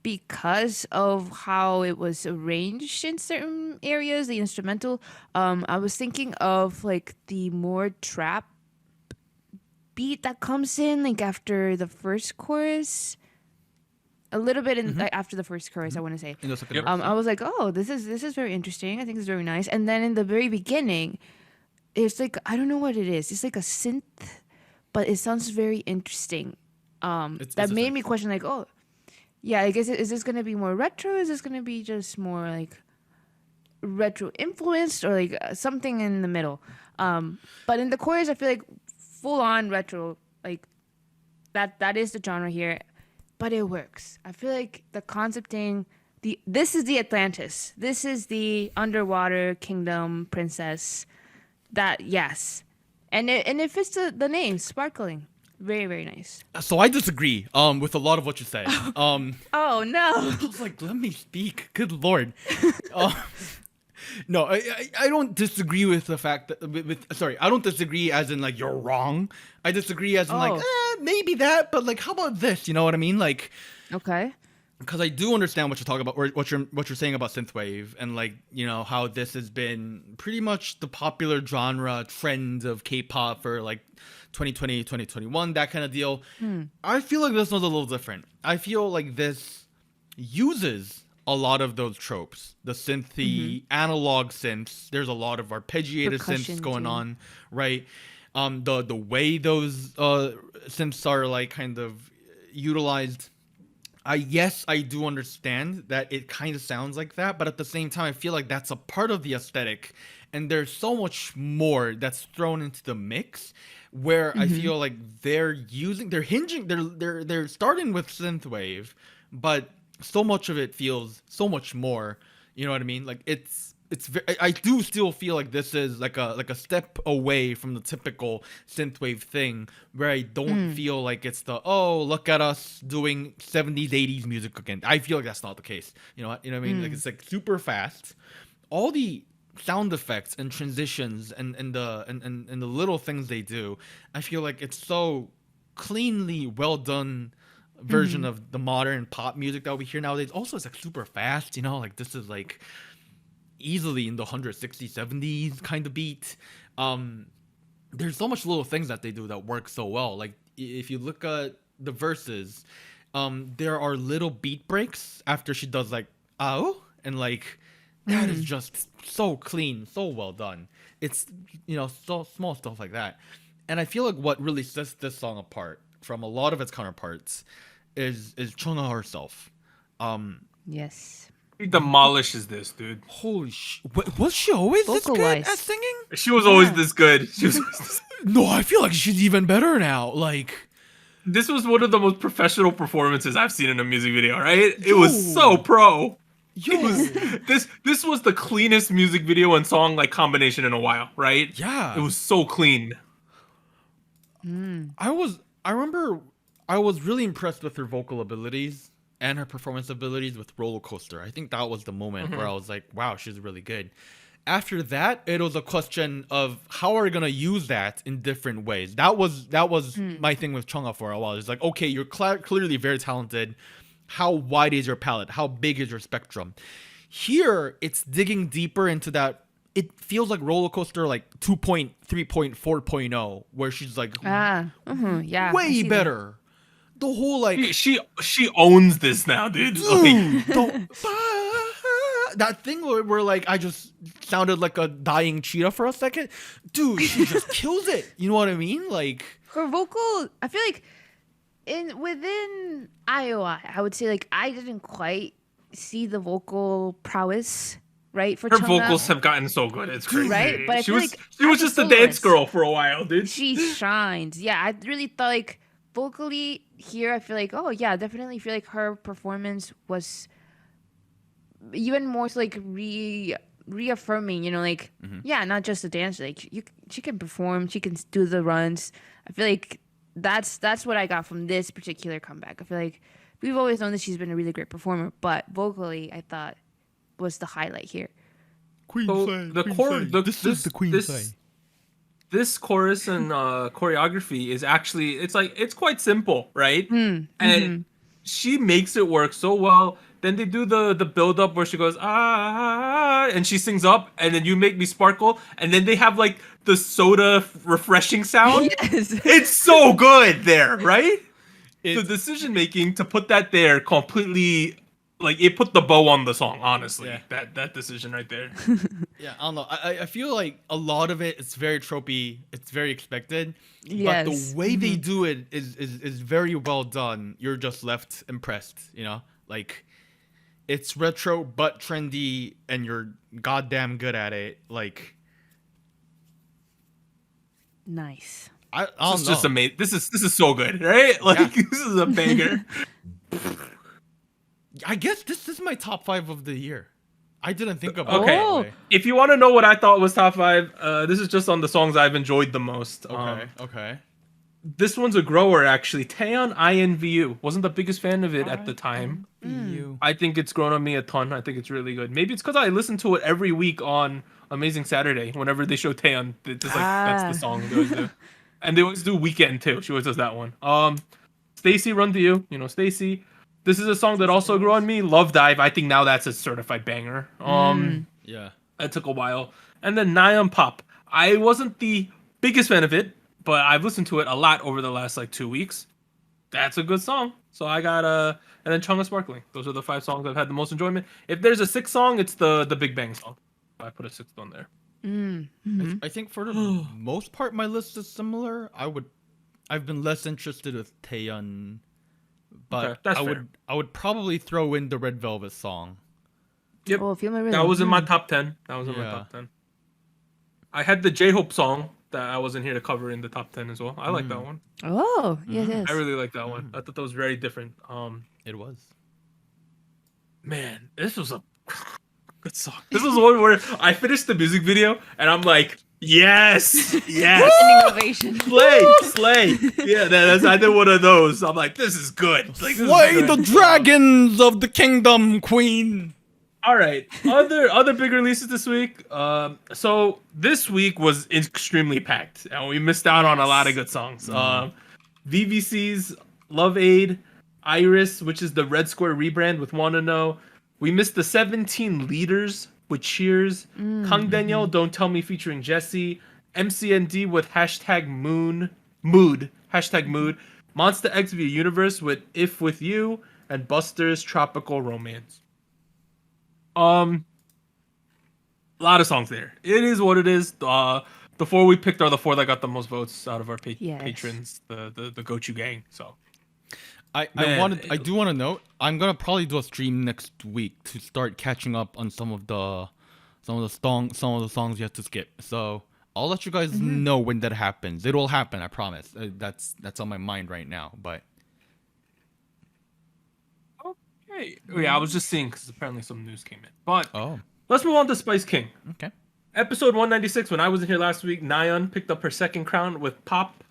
because of how it was arranged in certain areas, the instrumental. I was thinking of like the more trap beat that comes in like after the first chorus, a little bit in like, after the first chorus, I want to say. In the second Yep. verse. I was like, oh, this is very interesting. I think it's very nice. And then in the very beginning, it's like, I don't know what it is. It's like a synth, but it sounds very interesting. It's That a made synth. me question like, oh, yeah, I guess is this gonna be more retro? Is this gonna be just more like retro influenced or like something in the middle? But in the chorus, I feel like full on retro, like that is the genre here, but it works. I feel like the concepting, this is the Atlantis, this is the underwater kingdom princess. That yes, and it fits the name, Sparkling. Very, very nice. So I disagree with a lot of what you said. Oh no. I was like, let me speak. Good lord. No, I don't disagree with the fact that sorry, I don't disagree as in like you're wrong. I disagree as in like maybe that, but like how about this? You know what I mean? Like, Okay. because I do understand what you're talking about, or what you're saying about synthwave, and like, you know, how this has been pretty much the popular genre trend of K-pop for like 2020, 2021, that kind of deal. I feel like this one's a little different. I feel like this uses a lot of those tropes, the synthy analog synths. There's a lot of arpeggiated Percussion, synths going too. on, right? The way those synths are like kind of utilized. Yes, I do understand that it kind of sounds like that, but at the same time, I feel like that's a part of the aesthetic, and there's so much more that's thrown into the mix, where I feel like they're starting with synthwave, but so much of it feels so much more You know what I mean? Like I do still feel like this is like a step away from the typical synthwave thing, where I don't feel like it's the, oh, look at us doing 70s 80s music again. I feel like that's not the case. You know what I mean? Like, it's like super fast. All the sound effects and transitions and the little things they do, I feel like it's so cleanly well done version of the modern pop music that we hear nowadays. Also, it's like super fast, you know, like this is like easily in the 160s 70s kind of beat. There's so much little things that they do that work so well. Like if you look at the verses, there are little beat breaks after she does like "ow," and like that is just so clean, so well done. It's, you know, so small stuff like that. And I feel like what really sets this song apart from a lot of its counterparts is Chungha herself. Yes. He demolishes this, dude. Holy was she always this good Vocalize. at singing? She was always this good. She was always this No, I feel like she's even better now. Like, This was one of the most professional performances I've seen in a music video, right? It was so pro. It was, this was the cleanest music video and song like combination in a while, right? Yeah. It was so clean. I remember I was really impressed with her vocal abilities and her performance abilities with Roller Coaster. I think that was the moment where I was like, wow, she's really good. After that, it was a question of how are we gonna use that in different ways. That was my thing with Chungha for a while. It's like, okay, you're clearly very talented. How wide is your palette? How big is your spectrum? Here, it's digging deeper into that. It feels like Roller Coaster, like 2.3.4.0, where she's like, yeah, I way see that. better. The whole like She owns this now, dude. Like, that thing where like I just sounded like a dying cheetah for a second. Dude, she just kills it. You know what I mean? Like, Her vocal, I feel like within IOI, I would say like I didn't quite see the vocal prowess, right? For her Chungha. vocals have gotten so good. It's crazy. Right? But I she feel was like she was as a just a dance soloist, girl for a while, dude. She shines. Yeah, I really thought like vocally here, I feel like, oh yeah, definitely feel like her performance was even more so, like reaffirming, you know, like yeah, not just a dancer. Like she can perform, she can do the runs. I feel like that's what I got from this particular comeback. I feel like we've always known that she's been a really great performer, but vocally, I thought was the highlight here. Queen So Say, the Queen core- Say. the- This is the Queen Say. This chorus and choreography is actually it's quite simple, right? And she makes it work so well. Then they do the build up where she goes and she sings up, and then you make me sparkle, and then they have like the soda refreshing sound. Yes. It's so good there, right? The decision making to put that there completely, like, it put the bow on the song. Honestly, Yeah. that decision right there. Yeah, I don't know. I feel like a lot of it is very tropey. It's very expected. Yes. But the way they do it is very well done. You're just left impressed, you know? Like, it's retro but trendy, and you're goddamn good at it. Like, Nice. I This don't is know. just amazing. This is so good, right? Like, Yeah. this is a banger. I guess this is my top 5 of the year. I didn't think about Okay. it that Oh. way. If you want to know what I thought was top 5, this is just on the songs I've enjoyed the most. Okay. This one's a grower, actually. Taeyeon INVU. Wasn't the biggest fan of it at the time. You. I think it's grown on me a ton. I think it's really good. Maybe it's because I listen to it every week on Amazing Saturday. Whenever they show Taeyeon, that's the song they always do. And they always do Weekend too. She always does that one. Stacy, Run to You. You know, Stacy. This is a song that also grew on me. Love Dive. I think now that's a certified banger. Yeah. It took a while. And then Nayeon Pop. I wasn't the biggest fan of it, but I've listened to it a lot over the last like 2 weeks. That's a good song. So I got and then Chungha Sparkling. Those are the 5 songs I've had the most enjoyment. If there's a 6th song, it's the Big Bang song. I put a 6th on there. I think for the most part, my list is similar. I've been less interested with Taeyeon, but Okay, that's I would probably throw in the Red Velvet song. Yep. Oh, Feel My Rhythm. That was in my top 10. That was in my Yeah. top 10. I had the J-Hope song that I wasn't here to cover in the top 10 as well. I like that one. Oh, yes, yes. I really like that one. I thought that was very different. It was. Man, this was a Good song. This was one where I finished the music video and I'm like, yes. Standing ovation. Slay. Yeah, I did one of those. I'm like, this is good. Like, this Slay is good. the dragons of the kingdom, queen. All right. Other big releases this week. So this week was extremely packed, and we missed out on a lot of good songs. VVC's Love Aid, Iris, which is the Red Square rebrand with Wanna Know. We missed the 17 Leaders with Cheers. Kang Daniel, Don't Tell Me featuring Jesse. MCND with Mood. Monster X via Universe with If With You. And Buster's Tropical Romance. A lot of songs there. It is what it is. The 4 we picked are the 4 that got the most votes out of our patrons, the Gochu gang. So I do want to note, I'm gonna probably do a stream next week to start catching up on some of the songs you have to skip. So I'll let you guys know when that happens. It will happen, I promise. That's on my mind right now. But okay, yeah, I was just seeing because apparently some news came in. But let's move on to Spice King. Okay. Episode 196. When I wasn't here last week, Nayeon picked up her second crown with Pop.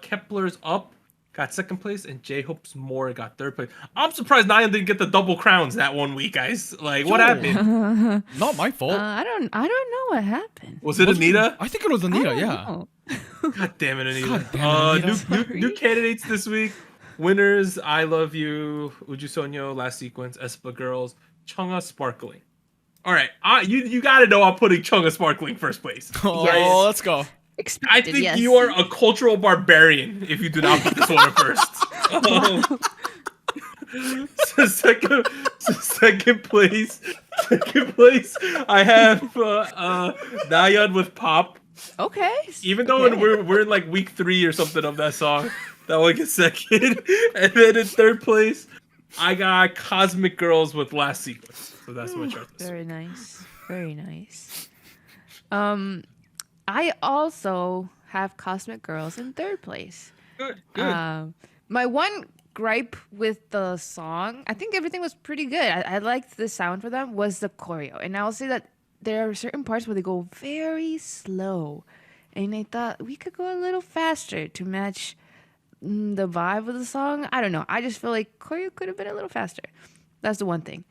Kepler's Up got second place, and J-Hope's More got third place. I'm surprised Nayeon didn't get the double crowns that one week, guys. Like, what happened? Not my fault. I don't know what happened. Was it Anita? I think it was Anita. Yeah. Oh. God damn it, Anita. God damn it, Anita. New candidates this week. Winners: I Love You, Uju Sonyo, Last Sequence, aespa Girls, Chungha, Sparkling. All right, you gotta know I'm putting Chungha Sparkling first place. Oh, let's go. I think you are a cultural barbarian if you do not put this one first. Second place, I have Nayeon with Pop. Okay. Even though we're in like week 3 or something of that song, that one gets second. And then in third place, I got Cosmic Girls with Last Sequence. So that's my chart. Very nice. Very nice. I also have Cosmic Girls in third place. Good. My one gripe with the song, I think everything was pretty good. I liked the sound for them, was the choreo. And I'll say that there are certain parts where they go very slow. And I thought we could go a little faster to match the vibe of the song. I don't know. I just feel like choreo could have been a little faster. That's the one thing.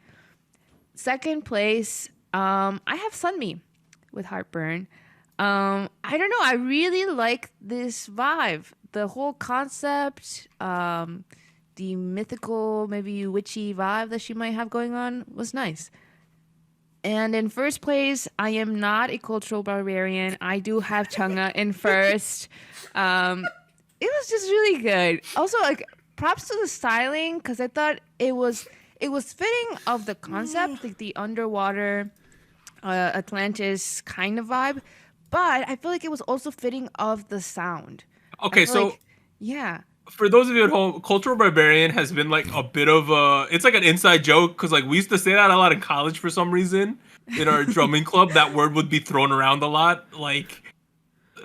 Second place, I have Sunmi with Heartburn. I don't know. I really like this vibe. The whole concept, the mythical, maybe witchy vibe that she might have going on was nice. And in first place, I am not a cultural barbarian. I do have Chungha in first. It was just really good. Also, like, props to the styling, because I thought it was fitting of the concept, like the underwater Atlantis kind of vibe. But I feel like it was also fitting of the sound. Okay, so like, yeah. For those of you at home, cultural barbarian has been like a bit of it's like an inside joke because like we used to say that a lot in college for some reason in our drumming club. That word would be thrown around a lot. Like,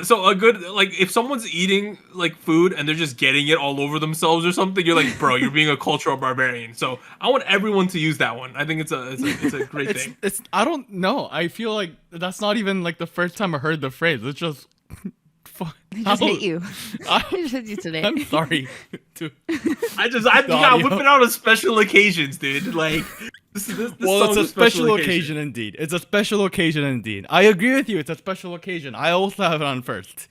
so a good, like if someone's eating like food and they're just getting it all over themselves or something, you're like, bro, you're being a cultural barbarian. So I want everyone to use that one. I think it's a great thing. It's I don't know. I feel like that's not even like the first time I heard the phrase. It's just. I just hate you. I just hate you today. I'm sorry. I got whip it out on special occasions, dude. Like, this it's a special occasion indeed. It's a special occasion indeed. I agree with you. It's a special occasion. I also have it on first.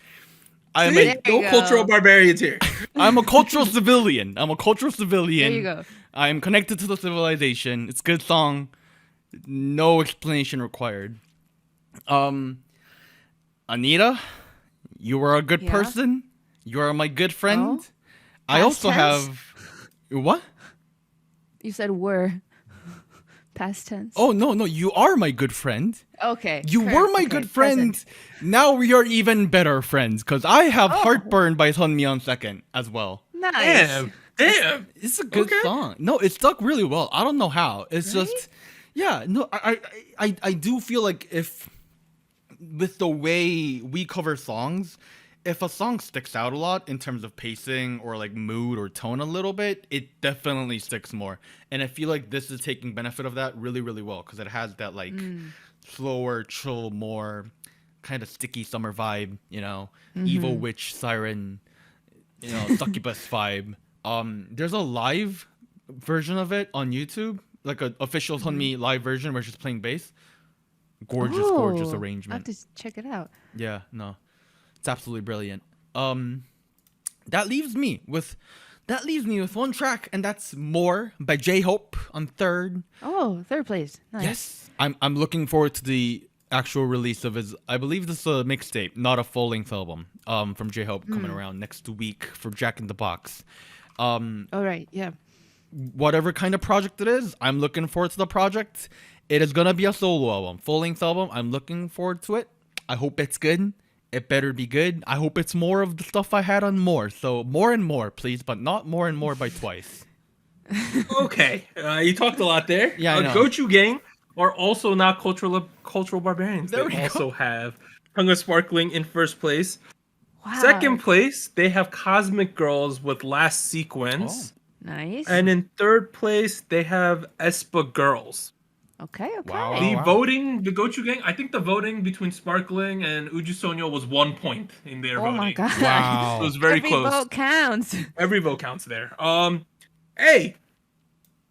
I am no cultural barbarians here. I'm a cultural civilian. There you go. I am connected to the civilization. It's a good song. No explanation required. Anita, you are a good person. You are my good friend. Oh? I also tense? have... What? You said were. Past tense. Oh, no. You are my good friend. Okay. You were my good friend. Present. Now we are even better friends because I have Heartburn by Sunmi on second as well. Nice. Damn. It's a good song. No, it stuck really well. I don't know how. It's just... Yeah, no, I do feel like if... With the way we cover songs, if a song sticks out a lot in terms of pacing or like mood or tone a little bit, it definitely sticks more. And I feel like this is taking benefit of that really, really well because it has that like slower, chill, more kind of sticky summer vibe, you know, evil witch siren, you know, succubus vibe. There's a live version of it on YouTube, like an official Sunmi live version where she's playing bass. Gorgeous arrangement. I have to check it out. Yeah, no. It's absolutely brilliant. That leaves me with one track, and that's More by J-Hope on third. Oh, third place. Nice. Yes. I'm looking forward to the actual release of his, I believe this is a mixtape, not a full-length album, from J-Hope coming around next week for Jack in the Box. All right, yeah. Whatever kind of project it is, I'm looking forward to the project. It is going to be a solo album, full-length album. I'm looking forward to it. I hope it's good. It better be good. I hope it's more of the stuff I had on More. So more and more, please, but not more and more by twice. Okay, you talked a lot there. Yeah, I know. Gochu Gang are also not cultural barbarians. There They we also go. have Chungha Sparkling in first place. Wow. Second place, they have Cosmic Girls with Last Sequence. Nice. And in third place, they have aespa Girls. Okay. Wow. The voting, the Gochu Gang, I think the voting between Sparkling and Uju Sonyo was 1 point in their Oh voting. my god. Wow. It was very Every close. vote counts. Every vote counts there. Hey,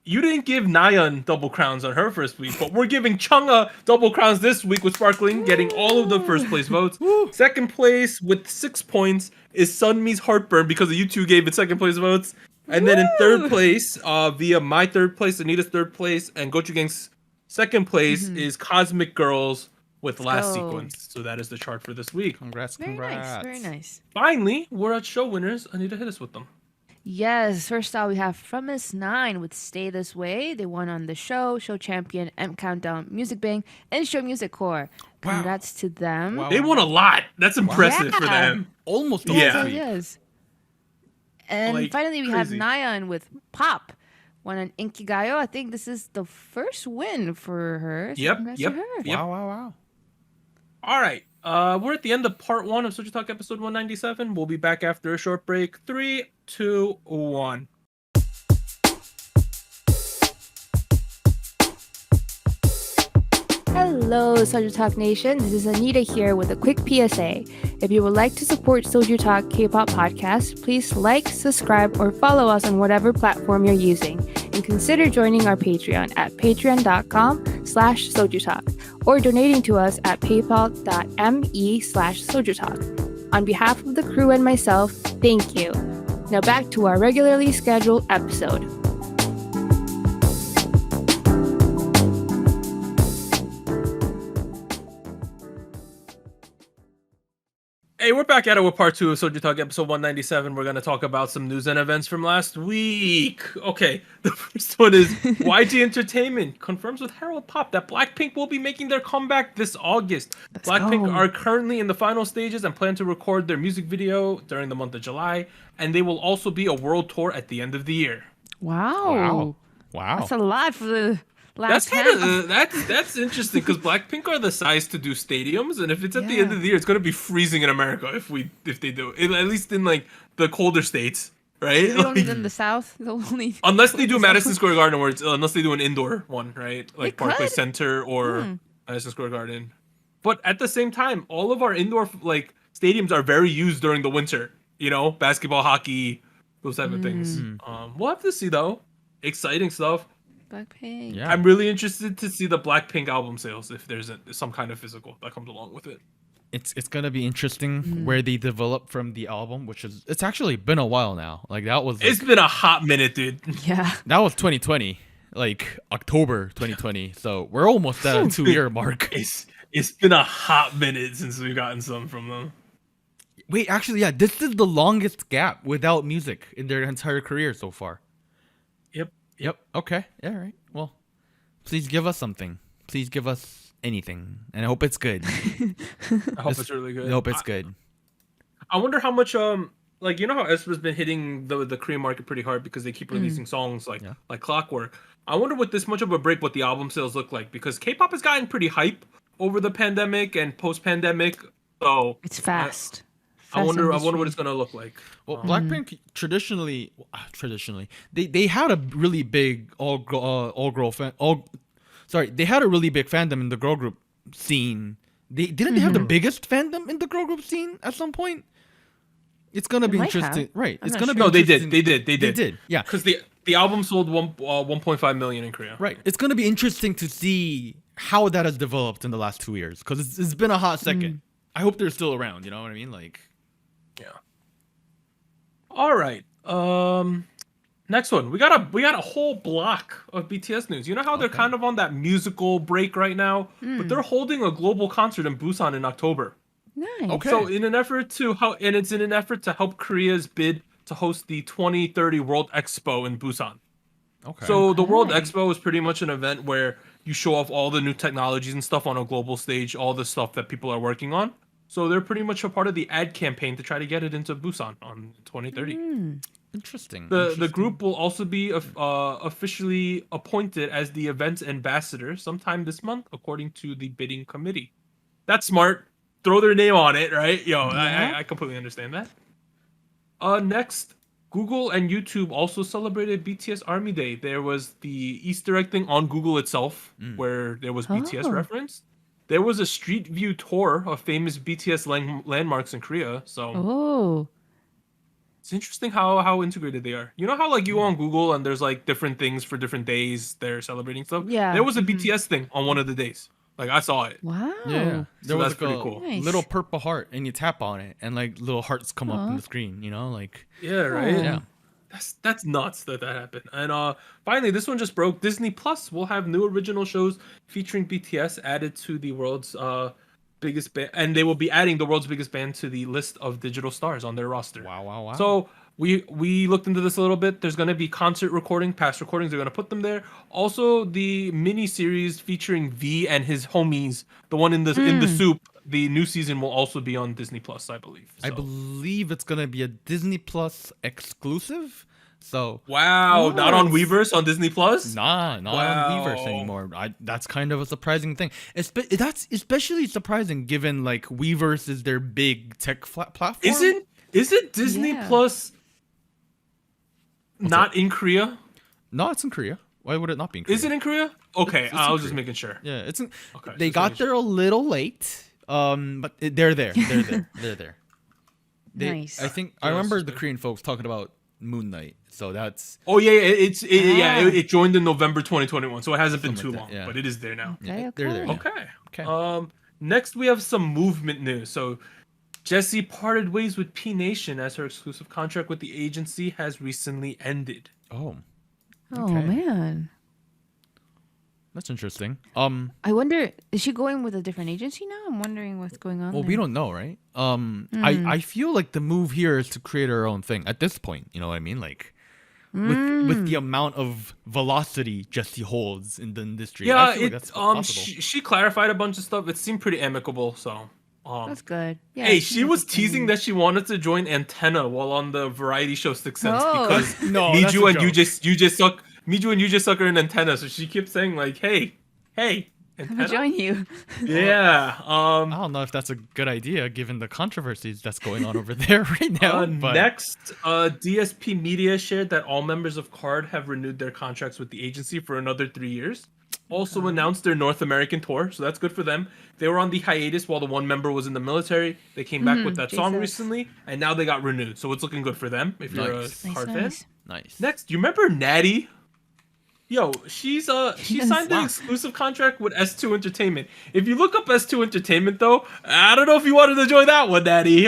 you didn't give Nayeon double crowns on her first week, but we're giving Chungha double crowns this week with Sparkling getting all of the first place votes. Second place with 6 points is Sunmi's Heartburn because you two gave it second place votes. And then in third place, via my third place, Anita's third place, and Gochu Gang's second place is Cosmic Girls with Last go. Sequence. So that is the chart for this week. Congrats. Very nice. Very nice. Finally, we're at show winners. Anita, hit us with them. Yes, first out we have From Us 9 with Stay This Way. They won on the show champion, M Countdown, Music Bang, and Show Music Core. Congrats to them. Wow. They won a lot. That's impressive for Yeah. them. Almost Yeah. all week. Yes. And Like, finally we crazy. have Nayeon with Pop. Won on Inkigayo. I think this is the first win for her. So Yep, congrats yep. to her. Yep. Wow. All right. We're at the end of part 1 of SojuTalk episode 197. We'll be back after a short break. 3, 2, 1. Hello, SojuTalk Nation. This is Anita here with a quick PSA. If you would like to support SojuTalk Kpop Podcast, please like, subscribe, or follow us on whatever platform you're using. And consider joining our Patreon at patreon.com/SojuTalk or donating to us at paypal.me/SojuTalk. On behalf of the crew and myself, thank you. Now back to our regularly scheduled episode. Hey, we're back at it with part 2 of SojuTalk episode 197. We're going to talk about some news and events from last week. Okay, the first one is YG Entertainment confirms with Harold Pop that Blackpink will be making their comeback this August. Blackpink are currently in the final stages and plan to record their music video during the month of July, and they will also be a world tour at the end of the year. Wow. That's a lot for the last That's interesting because Blackpink are the size to do stadiums, and if it's at the end of the year, it's gonna be freezing in America if they do it. At least in like the colder states, right? They don't in the South. They'll only Unless they do Madison Square Garden, where unless they do an indoor one, right? Like Barclays could. Center or Madison Square Garden. But at the same time, all of our indoor like stadiums are very used during the winter. You know, basketball, hockey, those type of things. We'll have to see though. Exciting stuff. Blackpink. Yeah. I'm really interested to see the Blackpink album sales if there's some kind of physical that comes along with it. It's gonna be interesting where they develop from the album, which is it's actually been a while now. Like that was It's been a hot minute, dude. Yeah. that was 2020, like October 2020. So we're almost at a 2-year mark. It's been a hot minute since we've gotten some from them. Wait, actually, yeah, this is the longest gap without music in their entire career so far. Yep. Okay. Yeah. All right. Well, please give us something. Please give us anything, and I hope it's good. I hope it's really good. I hope it's good. I wonder how much like you know how aespa's been hitting the Korean market pretty hard because they keep releasing songs like clockwork. I wonder with this much of a break what the album sales look like because K-pop has gotten pretty hype over the pandemic and post-pandemic. So It's fast. I wonder what history. it's gonna look like. Well, Blackpink traditionally, they had a really big they had a really big fandom in the girl group scene. They have the biggest fandom in the girl group scene at some point. It's gonna be might interesting, have. right? I'm It's not gonna sure. be No, interesting. they did. Yeah, Because the album sold 1.5 million in Korea. right. It's gonna be interesting to see how that has developed in the last 2 years because it's been a hot second. I hope they're still around. You know what I mean? Like, Yeah. All right. Next one. We got a whole block of BTS news. You know how they're kind of on that musical break right now, but they're holding a global concert in Busan in October. Nice. Okay. So it's in an effort to help Korea's bid to host the 2030 World Expo in Busan. okay. So the World Expo is pretty much an event where you show off all the new technologies and stuff on a global stage, all the stuff that people are working on. So they're pretty much a part of the ad campaign to try to get it into Busan on 2030. Interesting. The group will also be officially appointed as the event's ambassador sometime this month, according to the bidding committee. That's smart. Throw their name on it, right? I completely understand that. Next, Google and YouTube also celebrated BTS Army Day. There was the Easter egg thing on Google itself, where there was BTS reference. There was a street view tour of famous BTS landmarks in Korea. So Oh. it's interesting how integrated they are. You know how like you go on Google and there's like different things for different days they're celebrating stuff? Yeah. There was a BTS thing on one of the days. Like I saw it. Wow. Yeah, So that's pretty cool. Nice. little purple heart, and you tap on it, and like little hearts come up on the screen. You know, like Yeah, right? yeah. That's nuts that happened. And finally, this one just broke. Disney Plus will have new original shows featuring BTS added to the world's biggest band, and they will be adding the world's biggest band to the list of digital stars on their roster. Wow. So we looked into this a little bit. There's going to be concert recording, past recordings. They're going to put them there. Also, the mini series featuring V and his homies, the one in the soup. The new season will also be on Disney Plus, I believe. I believe it's gonna be a Disney Plus exclusive. So Wow, not on Weverse on Disney Plus. not on Weverse anymore. That's kind of a surprising thing. That's especially surprising given like Weverse is their big tech platform. Isn't Disney Yeah. Plus not in Korea? No, it's in Korea. Why would it not be in Korea? Is it in Korea? Okay, It's I in was just Korea. making sure. Yeah, it's in. Okay, They just got making there a little late. But they're there. They're there. Nice. I think I remember the Korean folks talking about Moon Knight. So that's Oh yeah, it joined in November 2021, so it hasn't been too Something like long, that, yeah. but it is there now. yeah, Okay, they're there. okay. now. Okay. Okay. Next we have some movement news. So Jessie parted ways with P Nation as her exclusive contract with the agency has recently ended. Oh, Oh Okay. man. that's interesting. I wonder, is she going with a different agency now? I'm wondering what's going on. Well, there. we don't know, right? I feel like the move here is to create her own thing at this point. You know what I mean? Like with the amount of velocity Jessie holds in the industry. Yeah, I feel like that's possible. she clarified a bunch of stuff. It seemed pretty amicable, so That's good. Yeah. hey, she was teasing that she wanted to join Antenna while on the variety show Sixth Sense Oh. because No, that's Miju a and joke. Miju and UJ suck are in Antenna, so she keeps saying like, "Hey, I'm Antenna." gonna join you. Yeah. I don't know if that's a good idea given the controversies that's going on over there right now. but Next, DSP Media shared that all members of KARD have renewed their contracts with the agency for another 3 years. Also announced their North American tour, so that's good for them. They were on the hiatus while the one member was in the military. They came back with that song Jesus. recently, and now they got renewed. So it's looking good for them if you're Nice. a Nice, KARD fan. nice. nice. Next, do you remember Natty? Yo, she signed an Wow. exclusive contract with S2 Entertainment. If you look up S2 Entertainment though, I don't know if you wanted to join that one, Natty.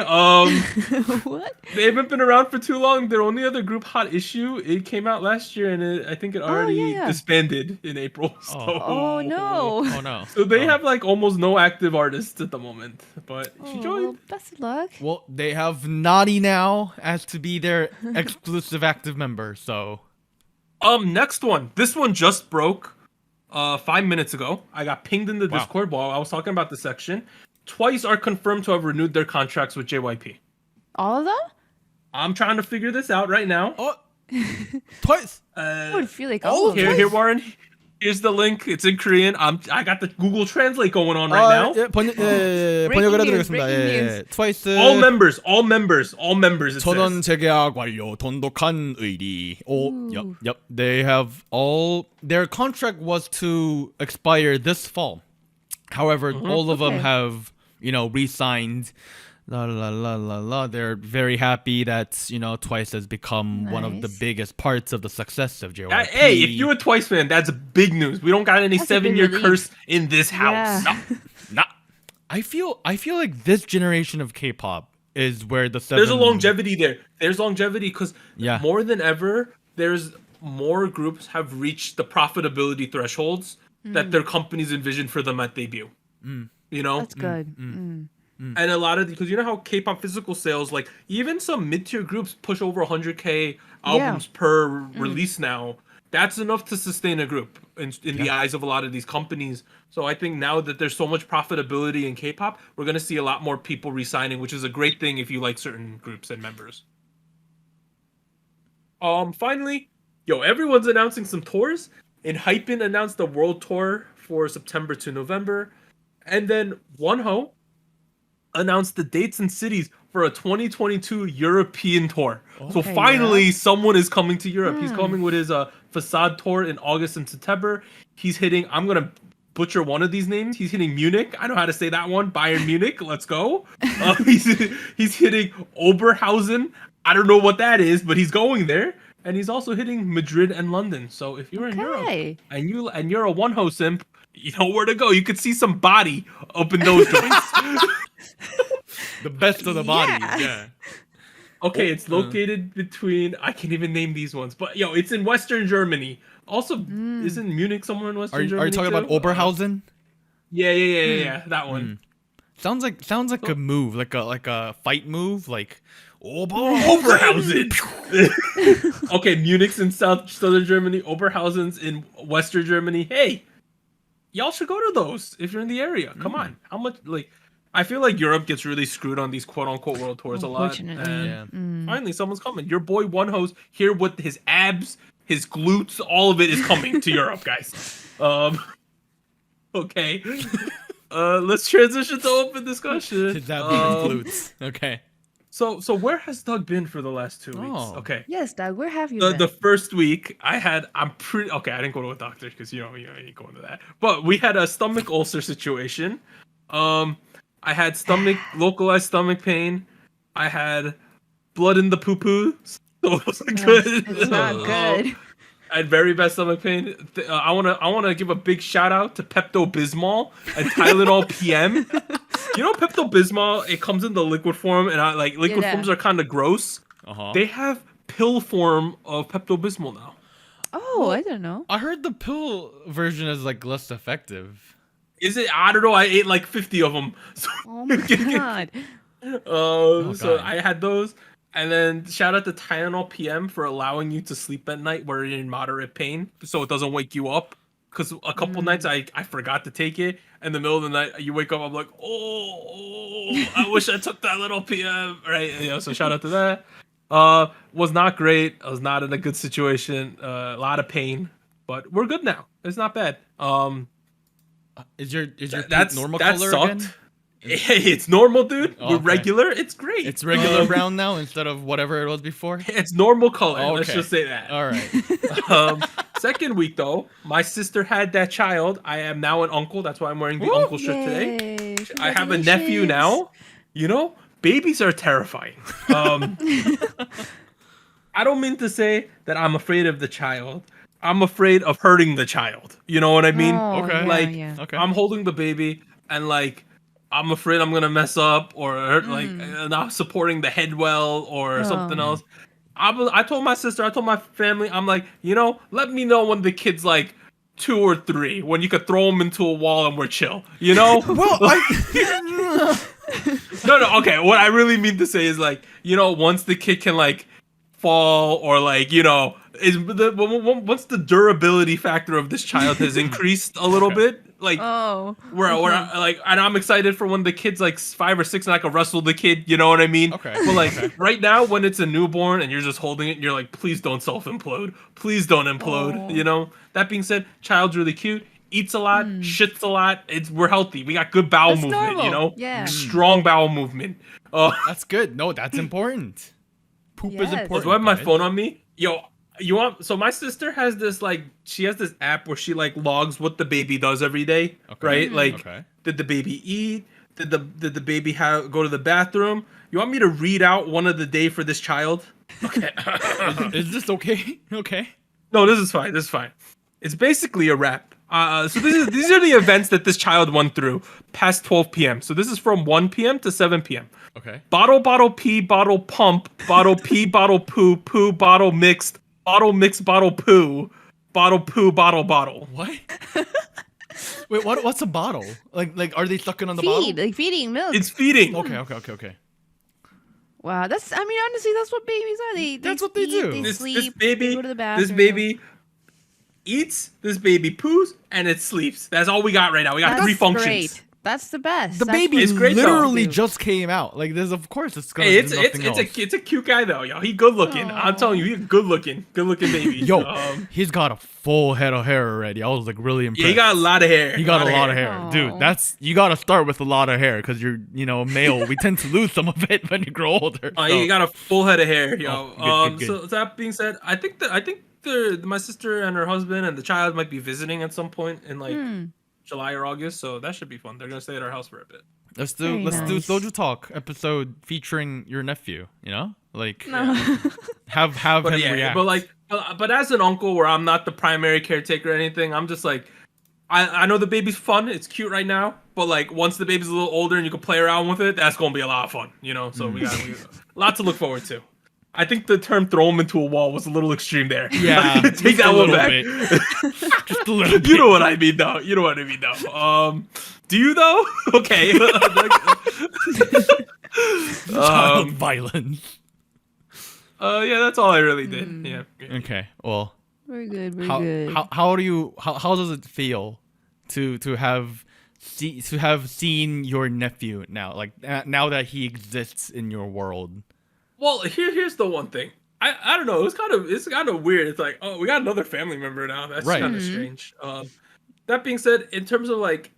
What? They haven't been around for too long. Their only other group, Hot Issue, it came out last year, and I think it already yeah. disbanded in April. So, Oh no. Oh no. so they have like almost no active artists at the moment. But she Oh, joined. best of luck. Well, they have Naughty now as to be their exclusive active member. So Next one. This one just broke 5 minutes ago. I got pinged in the Wow. Discord while I was talking about the section. Twice are confirmed to have renewed their contracts with JYP. All of them? I'm trying to figure this out right now. twice. I would feel like all all of of them. them. Here, Warren. Here's the link. It's in Korean. I got the Google Translate going on right now. 예, 번역을 Breaking 해드리겠습니다. news, 예, 트와이스 All members. It 전원 says. 재계약 완료. 돈독한 의리. Yep. They have all their contract was to expire this fall. However, all of them have, re-signed. They're very happy that, Twice has become one of the Nice. biggest parts of the success of JYP. Hey, if you're a Twice fan, that's big news. We don't got any That's a big 7-year relief. curse in this house. Yeah. No. I feel like this generation of K-pop is where the There's a longevity there. There's longevity because Yeah. more than ever, there's more groups have reached the profitability thresholds that their companies envisioned for them at debut. You know? That's good. And a lot of because you know how K-pop physical sales, like even some mid-tier groups push over 100K albums per release now. That's enough to sustain a group in the eyes of a lot of these companies. So I think now that there's so much profitability in K-pop, we're gonna see a lot more people re-signing, which is a great thing if you like certain groups and members. Finally, everyone's announcing some tours. Hypen announced the world tour for September to November, and then Wonho announced the dates and cities for a 2022 European tour. So Okay, finally, someone is coming to Europe. He's coming with his Facade tour in August and September. He's hitting. I'm gonna butcher one of these names. He's hitting Munich. I know how to say that one. Bayern Munich. Let's go. He's hitting Oberhausen. I don't know what that is, but he's going there. And he's also hitting Madrid and London. So if you're in Europe and you're a Wonho simp, you know where to go. You could see some body up in those joints. the best of the body. Yeah. Okay, it's located between. I can't even name these ones, but it's in Western Germany. Also, isn't Munich somewhere in Western Germany? Are you talking about Oberhausen? Yeah, that one. Sounds like a move, like a fight move, like Oberhausen. Okay, Munich's in southern Germany. Oberhausen's in Western Germany. Hey, y'all should go to those if you're in the area. Come on, how much I feel like Europe gets really screwed on these quote-unquote world tours a lot. And finally, someone's coming. Your boy Wonho's here with his abs, his glutes, all of it is coming to Europe, guys. Okay. Let's transition to open discussion. his abs and glutes. Okay. So where has Doug been for the last 2 weeks? Oh. Okay. Yes, Doug, where have you The been? first week I didn't go to a doctor because you ain't going to that. But we had a stomach ulcer situation. I had localized stomach pain. I had blood in the poo-poo. So it wasn't good. It's not good. I had very bad stomach pain. I wanna give a big shout out to Pepto-Bismol and Tylenol PM. You know Pepto-Bismol, it comes in the liquid form, and liquid forms are kind of gross. They have pill form of Pepto-Bismol now. Oh, I don't know. I heard the pill version is like less effective. Is it? I don't know. I ate like 50 of them. So Oh my god. So God. I had those. And then shout out to Tylenol PM for allowing you to sleep at night where you're in moderate pain, so it doesn't wake you up. Because a couple nights I forgot to take it. In the middle of the night, you wake up, I'm like, I wish I took that little PM. Right? So shout out to that. Was not great. I was not in a good situation. A lot of pain. But we're good now. It's not bad. Is your That's normal that color sucked. again? Hey, it's normal, dude. Oh, We're okay. regular. It's great. It's regular brown now instead of whatever it was before. It's normal color. Oh, Let's okay. just say that. All right. Second week though, my sister had that child. I am now an uncle. That's why I'm wearing the uncle shirt today. Yay, I have a nephew now. Babies are terrifying. I don't mean to say that I'm afraid of the child. I'm afraid of hurting the child. You know what I mean? Oh, Okay. yeah. Okay. I'm holding the baby and I'm afraid I'm gonna mess up or not supporting the head well or something else. I told my sister, I told my family, I'm like, let me know when the kid's 2 or 3, when you could throw him into a wall and we're chill. Well, No, okay. What I really mean to say is once the kid can fall or once the durability factor of this child has increased a little bit, Like, Oh. where like, and I'm excited for when the kid's like 5 or 6 and I can wrestle the kid. You know what I mean? Okay. But like right now, when it's a newborn and you're just holding it, and you're like, please don't self implode. Please don't implode. Oh. You know. That being said, child's really cute. Eats a lot, shits a lot. We're healthy. We got good bowel That's movement. normal. You know. Yeah. Strong bowel movement. That's good. No, that's important. Poop is Yes. important. Do I have my guys. phone on me? Yo, you want? So my sister has this she has this app where she like logs what the baby does every day, Okay. right? Like, Okay. did the baby eat? Did the baby go to the bathroom? You want me to read out one of the day for this child? Okay. Is this okay? Okay. No, this is fine. This is fine. It's basically a wrap. So these are the events that this child went through past 12 p.m. So this is from 1 p.m. to 7 p.m. Okay. Bottle, pee, bottle, pump, bottle, pee, bottle, poo, poo, bottle, mixed, bottle, poo, bottle. What? Wait, what's a bottle? Like are they sucking on the bottle? Like feeding milk. It's feeding. Okay. Wow, honestly, that's what babies are. That's what they do. They This sleep. baby, they go to the bathroom. this baby eats, this baby poos, and it sleeps. That's all we got right now. We got That's 3 functions. Great. That's the best. The That's baby what It's great, though. literally do. just came out. Like there's of course it's gonna Hey, do nothing else. it's a cute guy though, yo. He good looking. I'm telling you, he's good looking baby. Yo, he's got a full head of hair already. I was like really impressed. yeah, he got a lot of hair. He got a lot of hair, Aw. dude. You gotta start with a lot of hair because you're, male. We tend to lose some of it when you grow older. He got a full head of hair, yo. Good. So that being said, I think my sister and her husband and the child might be visiting at some point in like July or August, so that should be fun. They're gonna stay at our house for a bit. Let's do Very nice. Soju Talk episode featuring your nephew. Like No. have But him yeah, react. but like, but as an uncle, where I'm not the primary caretaker or anything, I'm just like, I know the baby's fun. It's cute right now, but like once the baby's a little older and you can play around with it, that's gonna be a lot of fun. So we got a lot to look forward to. I think the term "throw him into a wall" was a little extreme there. Yeah, take just that a one little back. bit. Just a little bit. You know what I mean, though. Do you though? Okay. Child violence. Yeah, that's all I really did. Yeah. Okay, well, Very good. Very how good. how does it feel to have seen your nephew now, like now that he exists in your world? Well, here's the one thing. I don't know. It's kind of weird. It's like, oh, we got another family member now. That's Right. kind of strange. That being said, in terms of like,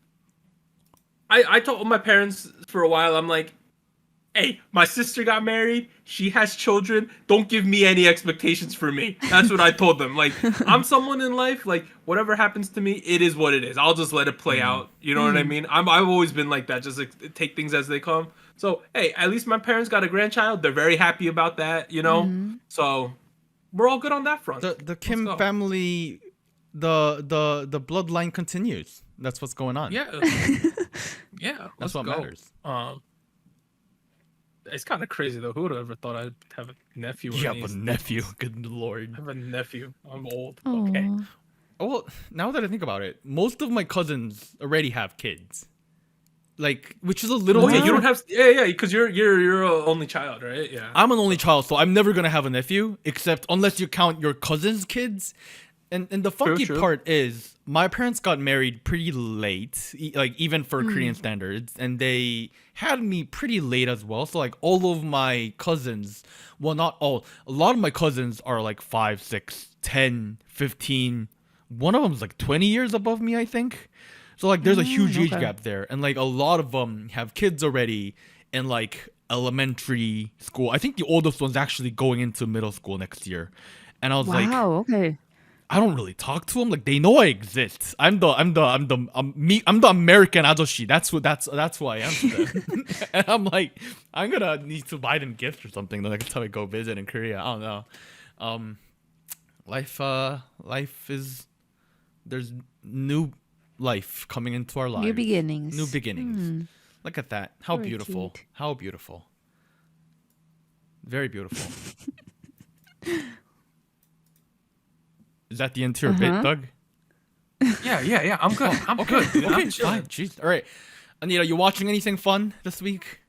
I told my parents for a while. I'm like, hey, my sister got married. She has children. Don't give me any expectations for me. That's what I told them. Like, I'm someone in life. Like, whatever happens to me, it is what it is. I'll just let it play out. You know what I mean? I've always been like that. Just like take things as they come. So, hey, at least my parents got a grandchild. They're very happy about that, So, we're all good on that front. The Kim family, the bloodline continues. That's what's going on. Yeah. Yeah. That's what matters. It's kind of crazy, though. Who would have ever thought I'd have a nephew? You have a nephew. Good lord. I have a nephew. I'm old. Aw. Okay. Oh, well, now that I think about it, most of my cousins already have kids. Like, which is a little Okay, different. you don't have. Yeah, because you're an only child, right? Yeah. I'm an only child, so I'm never gonna have a nephew, except unless you count your cousin's kids. And the funky True. part is, my parents got married pretty late, like even for Korean standards, and they had me pretty late as well. So like all of my cousins, well, not all, a lot of my cousins are like 5, 6, 10, 15. One of them's like 20 years above me, I think. So like there's a huge age gap there, and like a lot of them have kids already in like elementary school. I think the oldest one's actually going into middle school next year. And I was like, Wow. Okay. I don't really talk to them. Like they know I exist. I'm the American adoshi. That's who I am to them. And I'm like, I'm gonna need to buy them gifts or something the next time I go visit in Korea. I don't know. Life is, there's new life coming into our lives. New beginnings. New beginnings. Look at that. How Very beautiful. cute. How beautiful. Very beautiful. Is that the end to your bit, Doug? Yeah. I'm good. I'm good. Dude. Okay, I'm it's chilling. fine. Jeez. All right. Anita, you watching anything fun this week?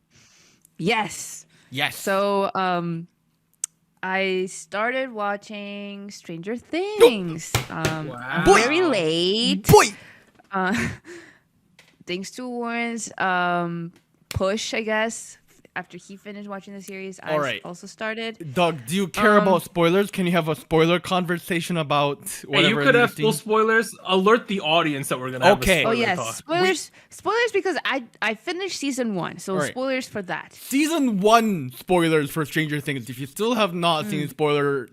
Yes. Yes. So, I started watching Stranger Things. Wow. Very late. Boy. Uh, thanks to Warren's push, I guess. After he finished watching the series, I also started. Doug, do you care about spoilers? Can you have a spoiler conversation about whatever? Hey, you could have full spoilers. Alert the audience that we're gonna have a spoiler talk. Spoilers because I finished season 1, so spoilers for that. Season 1 spoilers for Stranger Things. If you still have not seen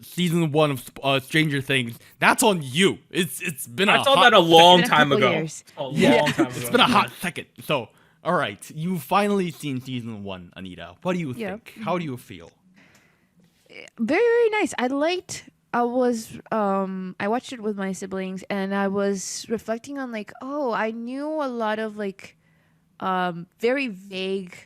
season 1 of Stranger Things, that's on you. It's been I saw that a long time ago. Years. It's been a hot second. So. All right, you've finally seen season 1, Anita. What do you think? How do you feel? Very, very nice. I watched it with my siblings, and I was reflecting on like, I knew a lot of like, very vague,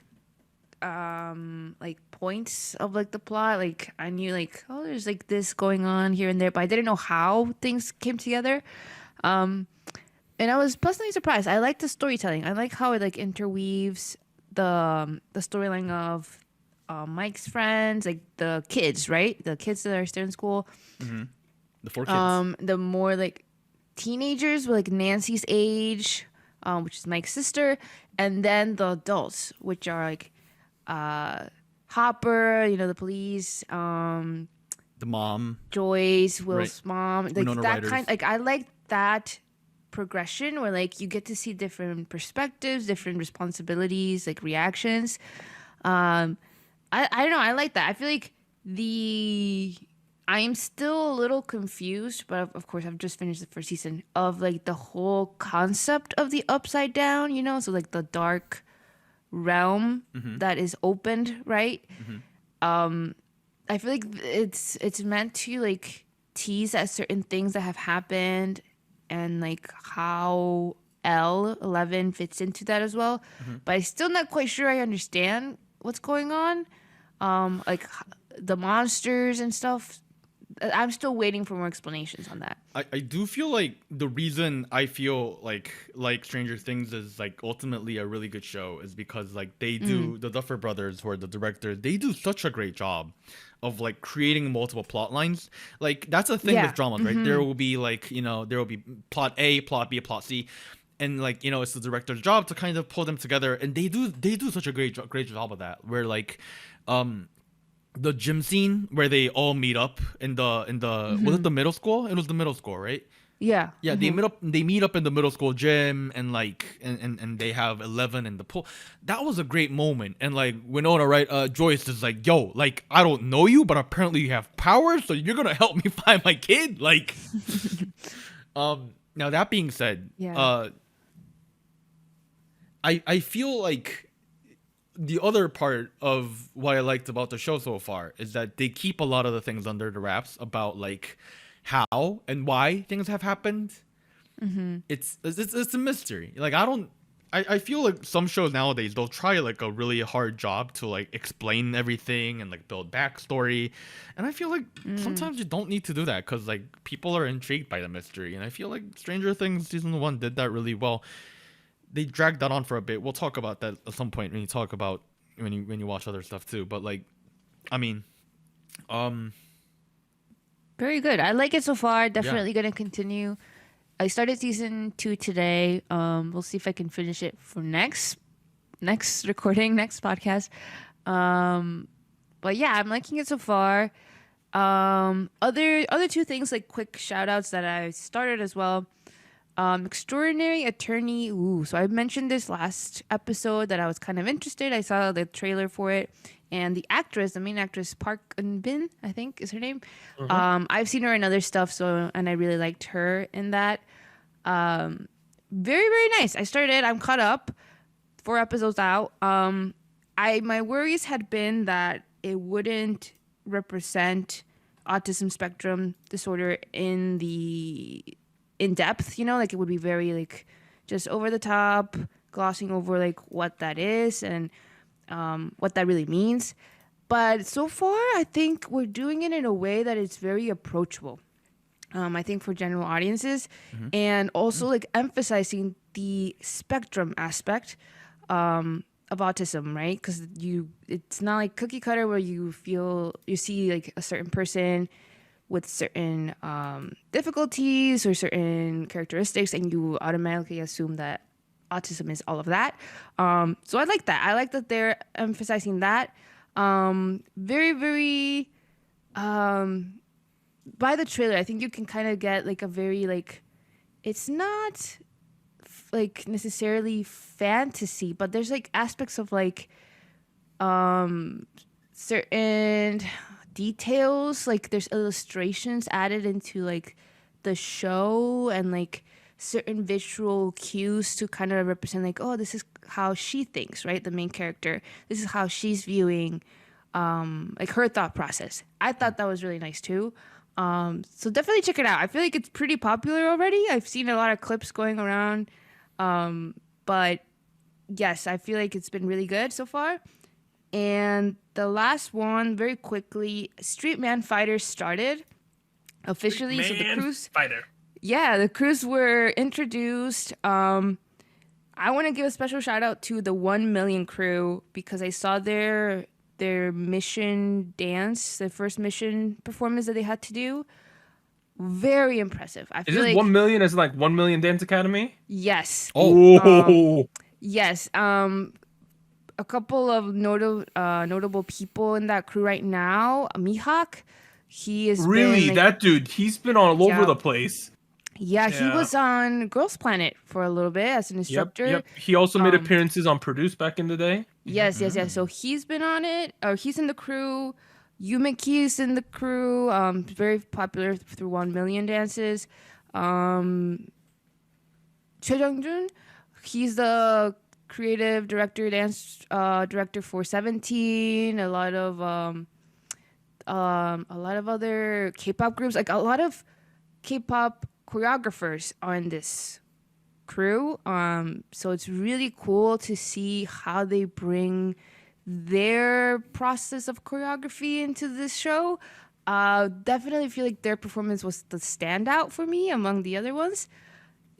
like points of like the plot. Like I knew like, there's like this going on here and there, but I didn't know how things came together. And I was pleasantly surprised. I like the storytelling. I like how it like interweaves the storyline of Mike's friends, like the kids, right? The kids that are still in school. Mm-hmm. The 4 kids. The more like teenagers with like Nancy's age, which is Mike's sister, and then the adults, which are like Hopper, the police, the mom, Joyce, Will's mom, like Winona that Ryder's. kind. Like I like that progression where like you get to see different perspectives, different responsibilities, like reactions. I don't know, I like that. I feel like I am still a little confused, but of course I've just finished the first season of like the whole concept of the upside down, so like the dark realm that is opened, right? I feel like it's meant to like tease at certain things that have happened and like how L11 fits into that as well. But I'm still not quite sure I understand what's going on. Like the monsters and stuff. I'm still waiting for more explanations on that. I do feel like the reason I feel like Stranger Things is like ultimately a really good show is because like they do, the Duffer Brothers, who are the directors, they do such a great job of like creating multiple plot lines. Like that's a thing with dramas, right? There will be like, there will be plot A, plot B, plot C. And like, it's the director's job to kind of pull them together. And they do such a great job of that. Where like, the gym scene where they all meet up in the was it the middle school? It was the middle school, right? Yeah. Yeah, they meet up in the middle school gym and like and they have 11 in the pool. That was a great moment. And like Winona, right? Joyce is like, yo, like I don't know you, but apparently you have powers, so you're gonna help me find my kid. Like now that being said, I feel like the other part of what I liked about the show so far is that they keep a lot of the things under the wraps about like how and why things have happened. It's a mystery. Like I feel like some shows nowadays they'll try like a really hard job to like explain everything and like build backstory, and I feel like sometimes you don't need to do that because like people are intrigued by the mystery, and I feel like Stranger Things season 1 did that really well. They dragged that on for a bit. We'll talk about that at some point when you watch other stuff too. But like, I mean, very good. I like it so far. Definitely gonna continue. I started season 2 today. We'll see if I can finish it for next recording, next podcast. But yeah, I'm liking it so far. Other 2 things, like quick shout outs that I started as well. Extraordinary Attorney. So I mentioned this last episode that I was kind of interested. I saw the trailer for it, and the main actress, Park Eun-bin, I think is her name. I've seen her in other stuff, and I really liked her in that. Very, very nice. I started. I'm caught up. 4 episodes out. My worries had been that it wouldn't represent autism spectrum disorder in depth, like it would be very like just over the top, glossing over like what that is and what that really means. But so far, I think we're doing it in a way that is very approachable. I think for general audiences, and also like emphasizing the spectrum aspect of autism, right? Because it's not like cookie cutter where you see like a certain person with certain difficulties or certain characteristics, and you automatically assume that autism is all of that. So I like that. I like that they're emphasizing that. Very, very. By the trailer, I think you can kind of get like a very like, it's not like necessarily fantasy, but there's like aspects of like certain details, like there's illustrations added into like the show, and like certain visual cues to kind of represent like, oh, this is how she thinks, right? The main character, this is how she's viewing like her thought process. I thought that was really nice too. So definitely check it out. I feel like it's pretty popular already. I've seen a lot of clips going around. But yes, I feel like it's been really good so far. And the last one, very quickly, Street Man Fighters started officially. So the crews, Fighter. yeah, the crews were introduced. I want to give a special shout out to the 1 Million crew because I saw their mission dance, the first mission performance that they had to do. Very impressive. I Is feel this like 1 million as like 1 million Dance Academy? yes. Oh, Yes. A couple of notable people in that crew right now. Mihawk, he is really? been, like, That dude, he's been all over Yeah. the place. yeah, he Yeah. was on Girls Planet for a little bit as an instructor. Yep. He also made appearances on Produce back in the day. Yes. So he's been on it, or he's in the crew. Yumeki is in the crew. Very popular through 1 Million dances. Choi Jung-jun, he's the creative director, dance director for 17. A lot of other K-pop groups, like a lot of K-pop choreographers are in this crew. So it's really cool to see how they bring their process of choreography into this show. Definitely feel like their performance was the standout for me among the other ones.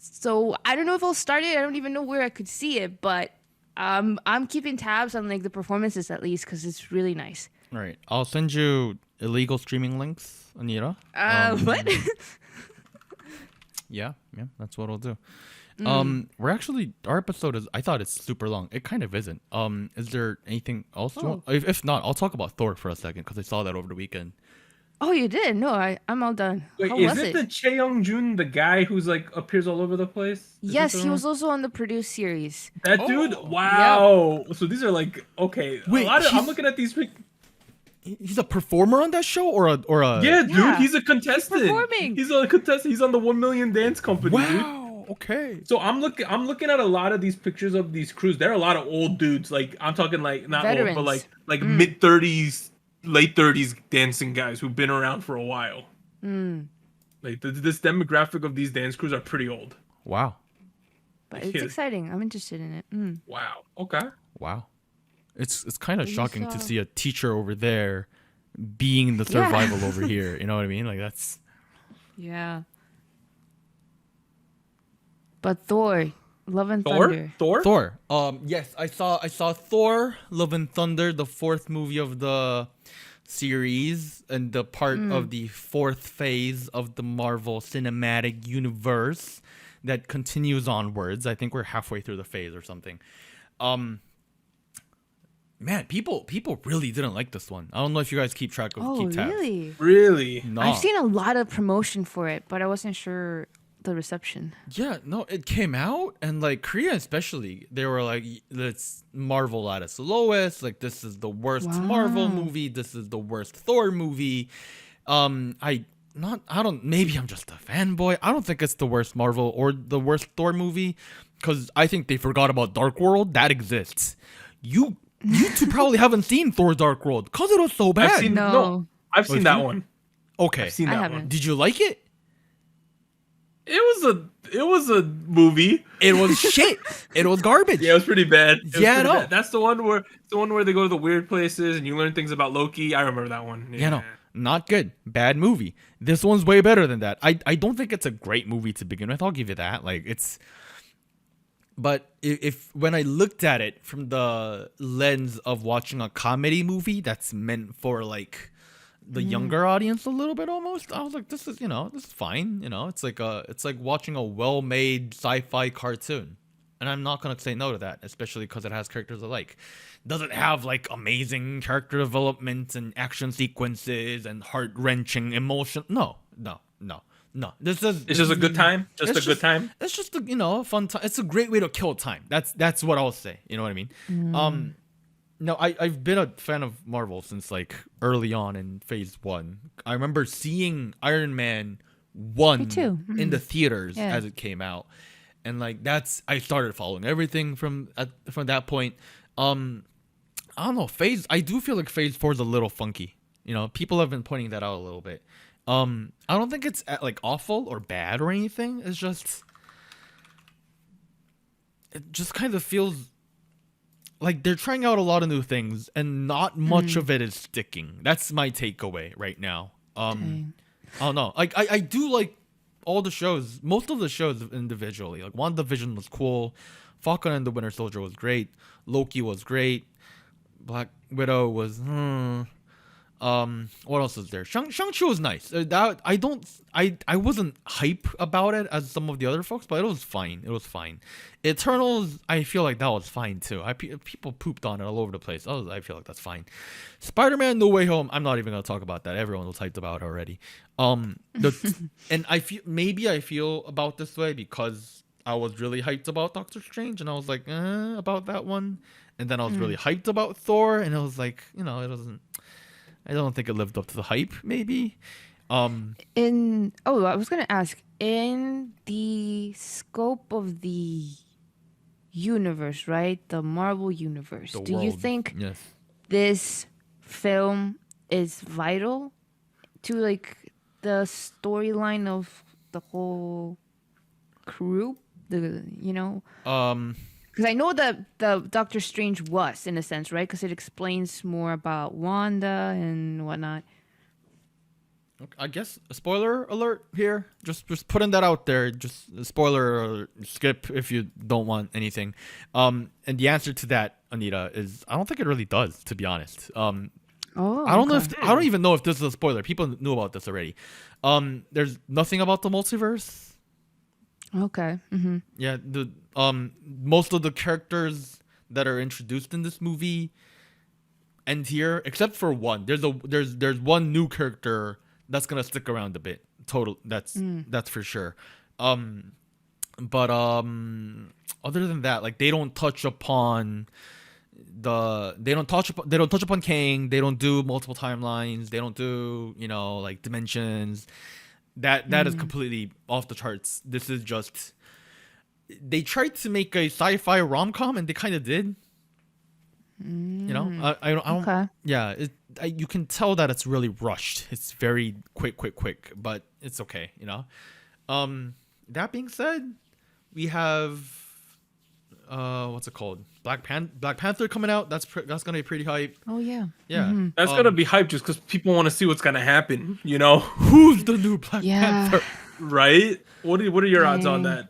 So I don't know if I'll start it. I don't even know where I could see it, but I'm keeping tabs on like the performances at least because it's really nice. All right, I'll send you illegal streaming links, Anita. What? Yeah, that's what I'll do. We're actually, our episode is, I thought it's super long. It kind of isn't. Is there anything else you want? If not, I'll talk about Thor for a second because I saw that over the weekend. Oh, you did? No, I'm all done. Wait, How is was it it? the Chae Young-jun, the guy who's like appears all over the place? Is Yes, this the he one? was also on the Produce series. That dude? Wow. So these are like, okay. Wait, I'm looking at these. He's a performer on that show, or a Yeah, dude, Yeah. he's a contestant. performing. He's a contestant. He's on the 1 Million Dance Company, dude. Wow. Okay. So I'm looking at a lot of these pictures of these crews. There are a lot of old dudes. Like I'm talking like not Veterans. old, but like mid-30s, late 30s dancing guys who've been around for a while. Like this demographic of these dance crews are pretty old. Wow. But it's Yeah. exciting. I'm interested in it. Wow. Okay. Wow. It's kind of You shocking to saw- see a teacher over there being the survival over here. You know what I mean? Like that's. Yeah. But Thor, Love and Thunder. Thor. Yes, I saw Thor: Love and Thunder, the fourth movie of the series and the part of the fourth phase of the Marvel Cinematic Universe that continues onwards. I think we're halfway through the phase or something. Man, people really didn't like this one. I don't know if you guys keep track of Oh, keep tabs. really? Really? No. I've seen a lot of promotion for it, but I wasn't sure the reception. Yeah, no, it came out and like Korea especially, they were like, let's Marvel at its lowest. Like this is the worst Marvel movie. This is the worst Thor movie. Maybe I'm just a fanboy. I don't think it's the worst Marvel or the worst Thor movie because I think they forgot about Dark World. That exists. You two probably haven't seen Thor Dark World because it was so bad. I've seen No. I've seen that one. Okay. I've seen I that haven't. one. Did you like it? It was a movie. It was shit. It was garbage. Yeah, it was pretty bad. It was Yeah, pretty no. bad. That's the one where they go to the weird places and you learn things about Loki. I remember that one. Yeah, no, not good. Bad movie. This one's way better than that. I don't think it's a great movie to begin with. I'll give you that. Like it's, but if when I looked at it from the lens of watching a comedy movie that's meant for like the younger audience a little bit almost. I was like, this is fine. It's like watching a well-made sci-fi cartoon, and I'm not gonna say no to that, especially because it has characters I like. Does it have like amazing character development and action sequences and heart-wrenching emotion? No. It's just a good time. Just a good time. It's just a fun time. It's a great way to kill time. That's what I'll say. You know what I mean? No, I've been a fan of Marvel since like early on in Phase 1. I remember seeing Iron Man 1 in the theaters as it came out, and like I started following everything from that point. I don't know, I do feel like Phase 4 is a little funky. People have been pointing that out a little bit. I don't think it's like awful or bad or anything. It just kind of feels like they're trying out a lot of new things and not much of it is sticking. That's my takeaway right now. I don't know. Like I do like all the shows, most of the shows individually. Like WandaVision was cool. Falcon and the Winter Soldier was great. Loki was great. Black Widow was what else is there? Shang-Chi was nice. I wasn't hype about it as some of the other folks, but it was fine. Eternals, I feel like that was fine too. People pooped on it all over the place. I feel like that's fine. Spider-Man No Way Home, I'm not even gonna talk about that. Everyone was hyped about it already. And I feel about this way because I was really hyped about Doctor Strange, and I was like, about that one. And then I was really hyped about Thor, and I was like, it doesn't. I don't think it lived up to the hype. Maybe. I was gonna ask, in the scope of the universe, right? The Marvel universe. Do you think this film is vital to like the storyline of the whole crew? Because I know that the Doctor Strange was, in a sense, right? Because it explains more about Wanda and whatnot. I guess a spoiler alert here. Just putting that out there. Just a spoiler alert. Skip if you don't want anything. And the answer to that, Anita, is I don't think it really does, to be honest. I don't even know if this is a spoiler. People knew about this already. There's nothing about the multiverse. Okay. Mm-hmm. Yeah, most of the characters that are introduced in this movie end here, except for one. There's one new character that's gonna stick around a bit. That's for sure. But other than that, like they don't touch upon Kang. They don't do multiple timelines. They don't do like dimensions. That is completely off the charts. This is just they tried to make a sci-fi rom-com and they kind of did. I don't. Okay. Yeah, you can tell that it's really rushed. It's very quick, but it's okay. That being said, we have what's it called? Black Panther coming out. That's gonna be pretty hype. Oh yeah. Yeah. Mm-hmm. That's gonna be hype just because people want to see what's gonna happen. Who's the new Black Panther? Right? What are your odds on that?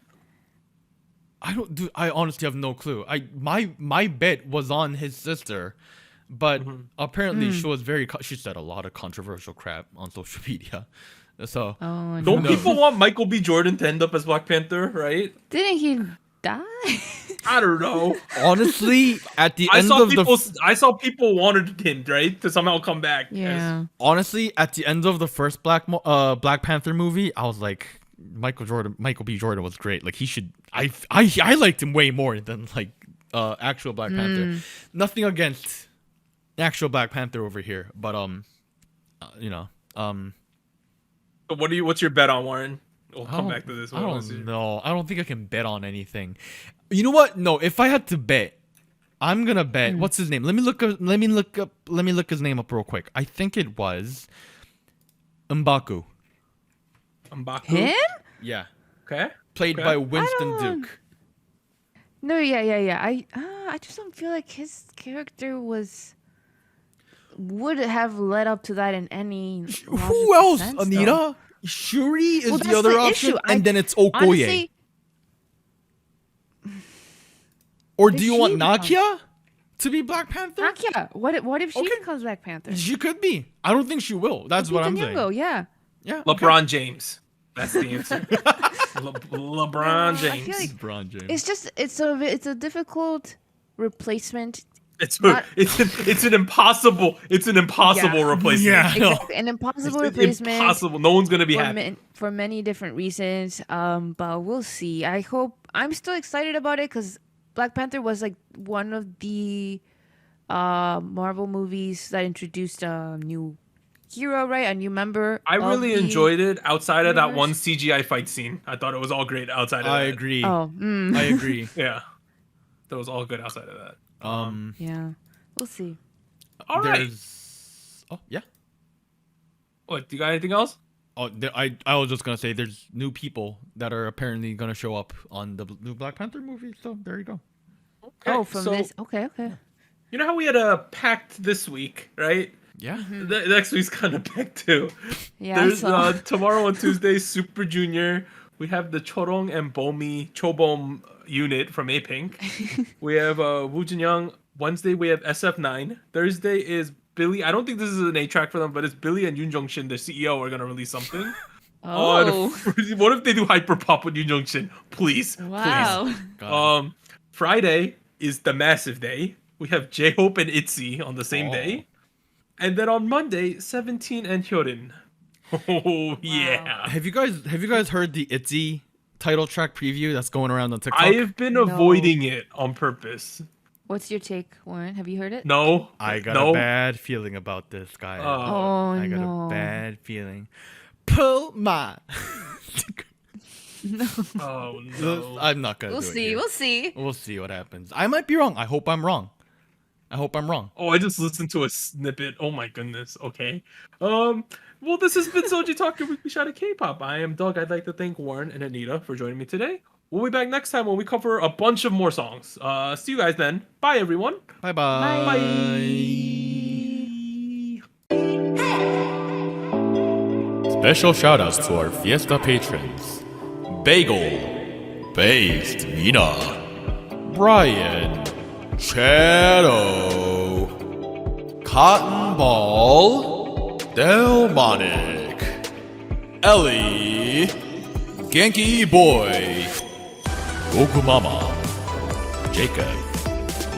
I honestly have no clue. My bet was on his sister, but apparently she said a lot of controversial crap on social media. So don't people want Michael B. Jordan to end up as Black Panther, right? Didn't he die? I don't know. Honestly, at the end I saw people wanted him, right, to somehow come back. Yeah. Honestly, at the end of the first Black Panther movie, I was like, Michael B. Jordan was great. Like he should. I liked him way more than like actual Black Panther. Nothing against actual Black Panther over here, but So what's your bet on, Warren? We'll come back to this one. I don't know. I don't think I can bet on anything. You know what? No, if I had to bet, I'm gonna bet. What's his name? Let me look his name up real quick. I think it was M'Baku. Him? Yeah. Okay. Played by Winston Duke. No, yeah. I just don't feel like his character would have led up to that in any. Who else, sense, Anita? Though. Shuri is the other option, and then it's Okoye. Honestly, or do you want Nakia to be Black Panther? Heck yeah. What if she becomes Black Panther? She could be. I don't think she will. That's what I'm saying. Yeah. Yeah. LeBron James. That's the answer. LeBron James. I feel like LeBron James. it's just it's a difficult replacement. It's an impossible replacement. Yeah. Exactly. An impossible It's replacement. impossible. No one's gonna be happy. For many different reasons. But we'll see. I'm still excited about it because Black Panther was like one of the Marvel movies that introduced a new hero, right? A new member. I really enjoyed it outside of that one universe. CGI fight scene. I thought it was all great outside of that. I agree. Oh, I agree. Yeah. That was all good outside of that. yeah. We'll see. All right. Oh, yeah. What, do you got anything else? Oh, I was just gonna say there's new people that are apparently gonna show up on the new Black Panther movie. So there you go. Okay, Oh, from this. Okay. You know how we had a pact this week, right? Yeah. The next week's kind of packed too. Yeah. There's tomorrow on Tuesday, Super Junior. We have the Chorong and Bomi Chobom unit from A-Pink. We have Woo Jin Young. Wednesday we have SF9. Thursday is Billy. I don't think this is an 8-track for them, but it's Billy and Yoon Jong Shin, the CEO, are gonna release something. Oh. What if they do hyper pop with Yoon Jong Shin? Please. Wow. God. Friday is the massive day. We have J-Hope and ITZY on the same day. And then on Monday, 17 and Hyorin. Oh yeah. Have you guys heard the ITZY title track preview that's going around on TikTok? I have been avoiding it on purpose. What's your take, Warren? Have you heard it? No. I got a bad feeling about this, guys. I got a bad feeling. Pull my. Oh no. I'm not gonna. We'll do it see. here. We'll see. We'll see what happens. I might be wrong. I hope I'm wrong. Oh, I just listened to a snippet. Oh my goodness. Okay. Well, this has been SojuTalk, your weekly shot of K-pop. I am Doug. I'd like to thank Warren and Anita for joining me today. We'll be back next time when we cover a bunch of more songs. See you guys then. Bye, everyone. Bye. Special shoutouts to our Fiesta patrons: Bagel, Based Mina, Brian, Shadow, Cotton Ball, Delmonic, Ellie, Genki Boy, Goku Mama, Jacob,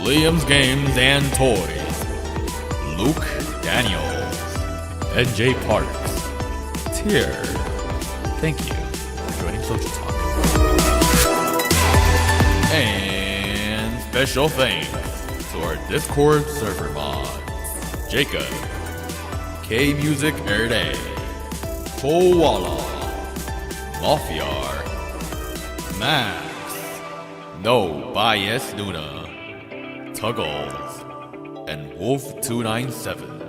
Liam's Games and Toys, Luke Daniels, and Jay Parks. Tier, thank you for joining SojuTalk. And special thanks to our Discord server mods: Jacob, K Music Erday, Koala, Mafiar, Max, No Bias Nuna, Tuggles, and Wolf297.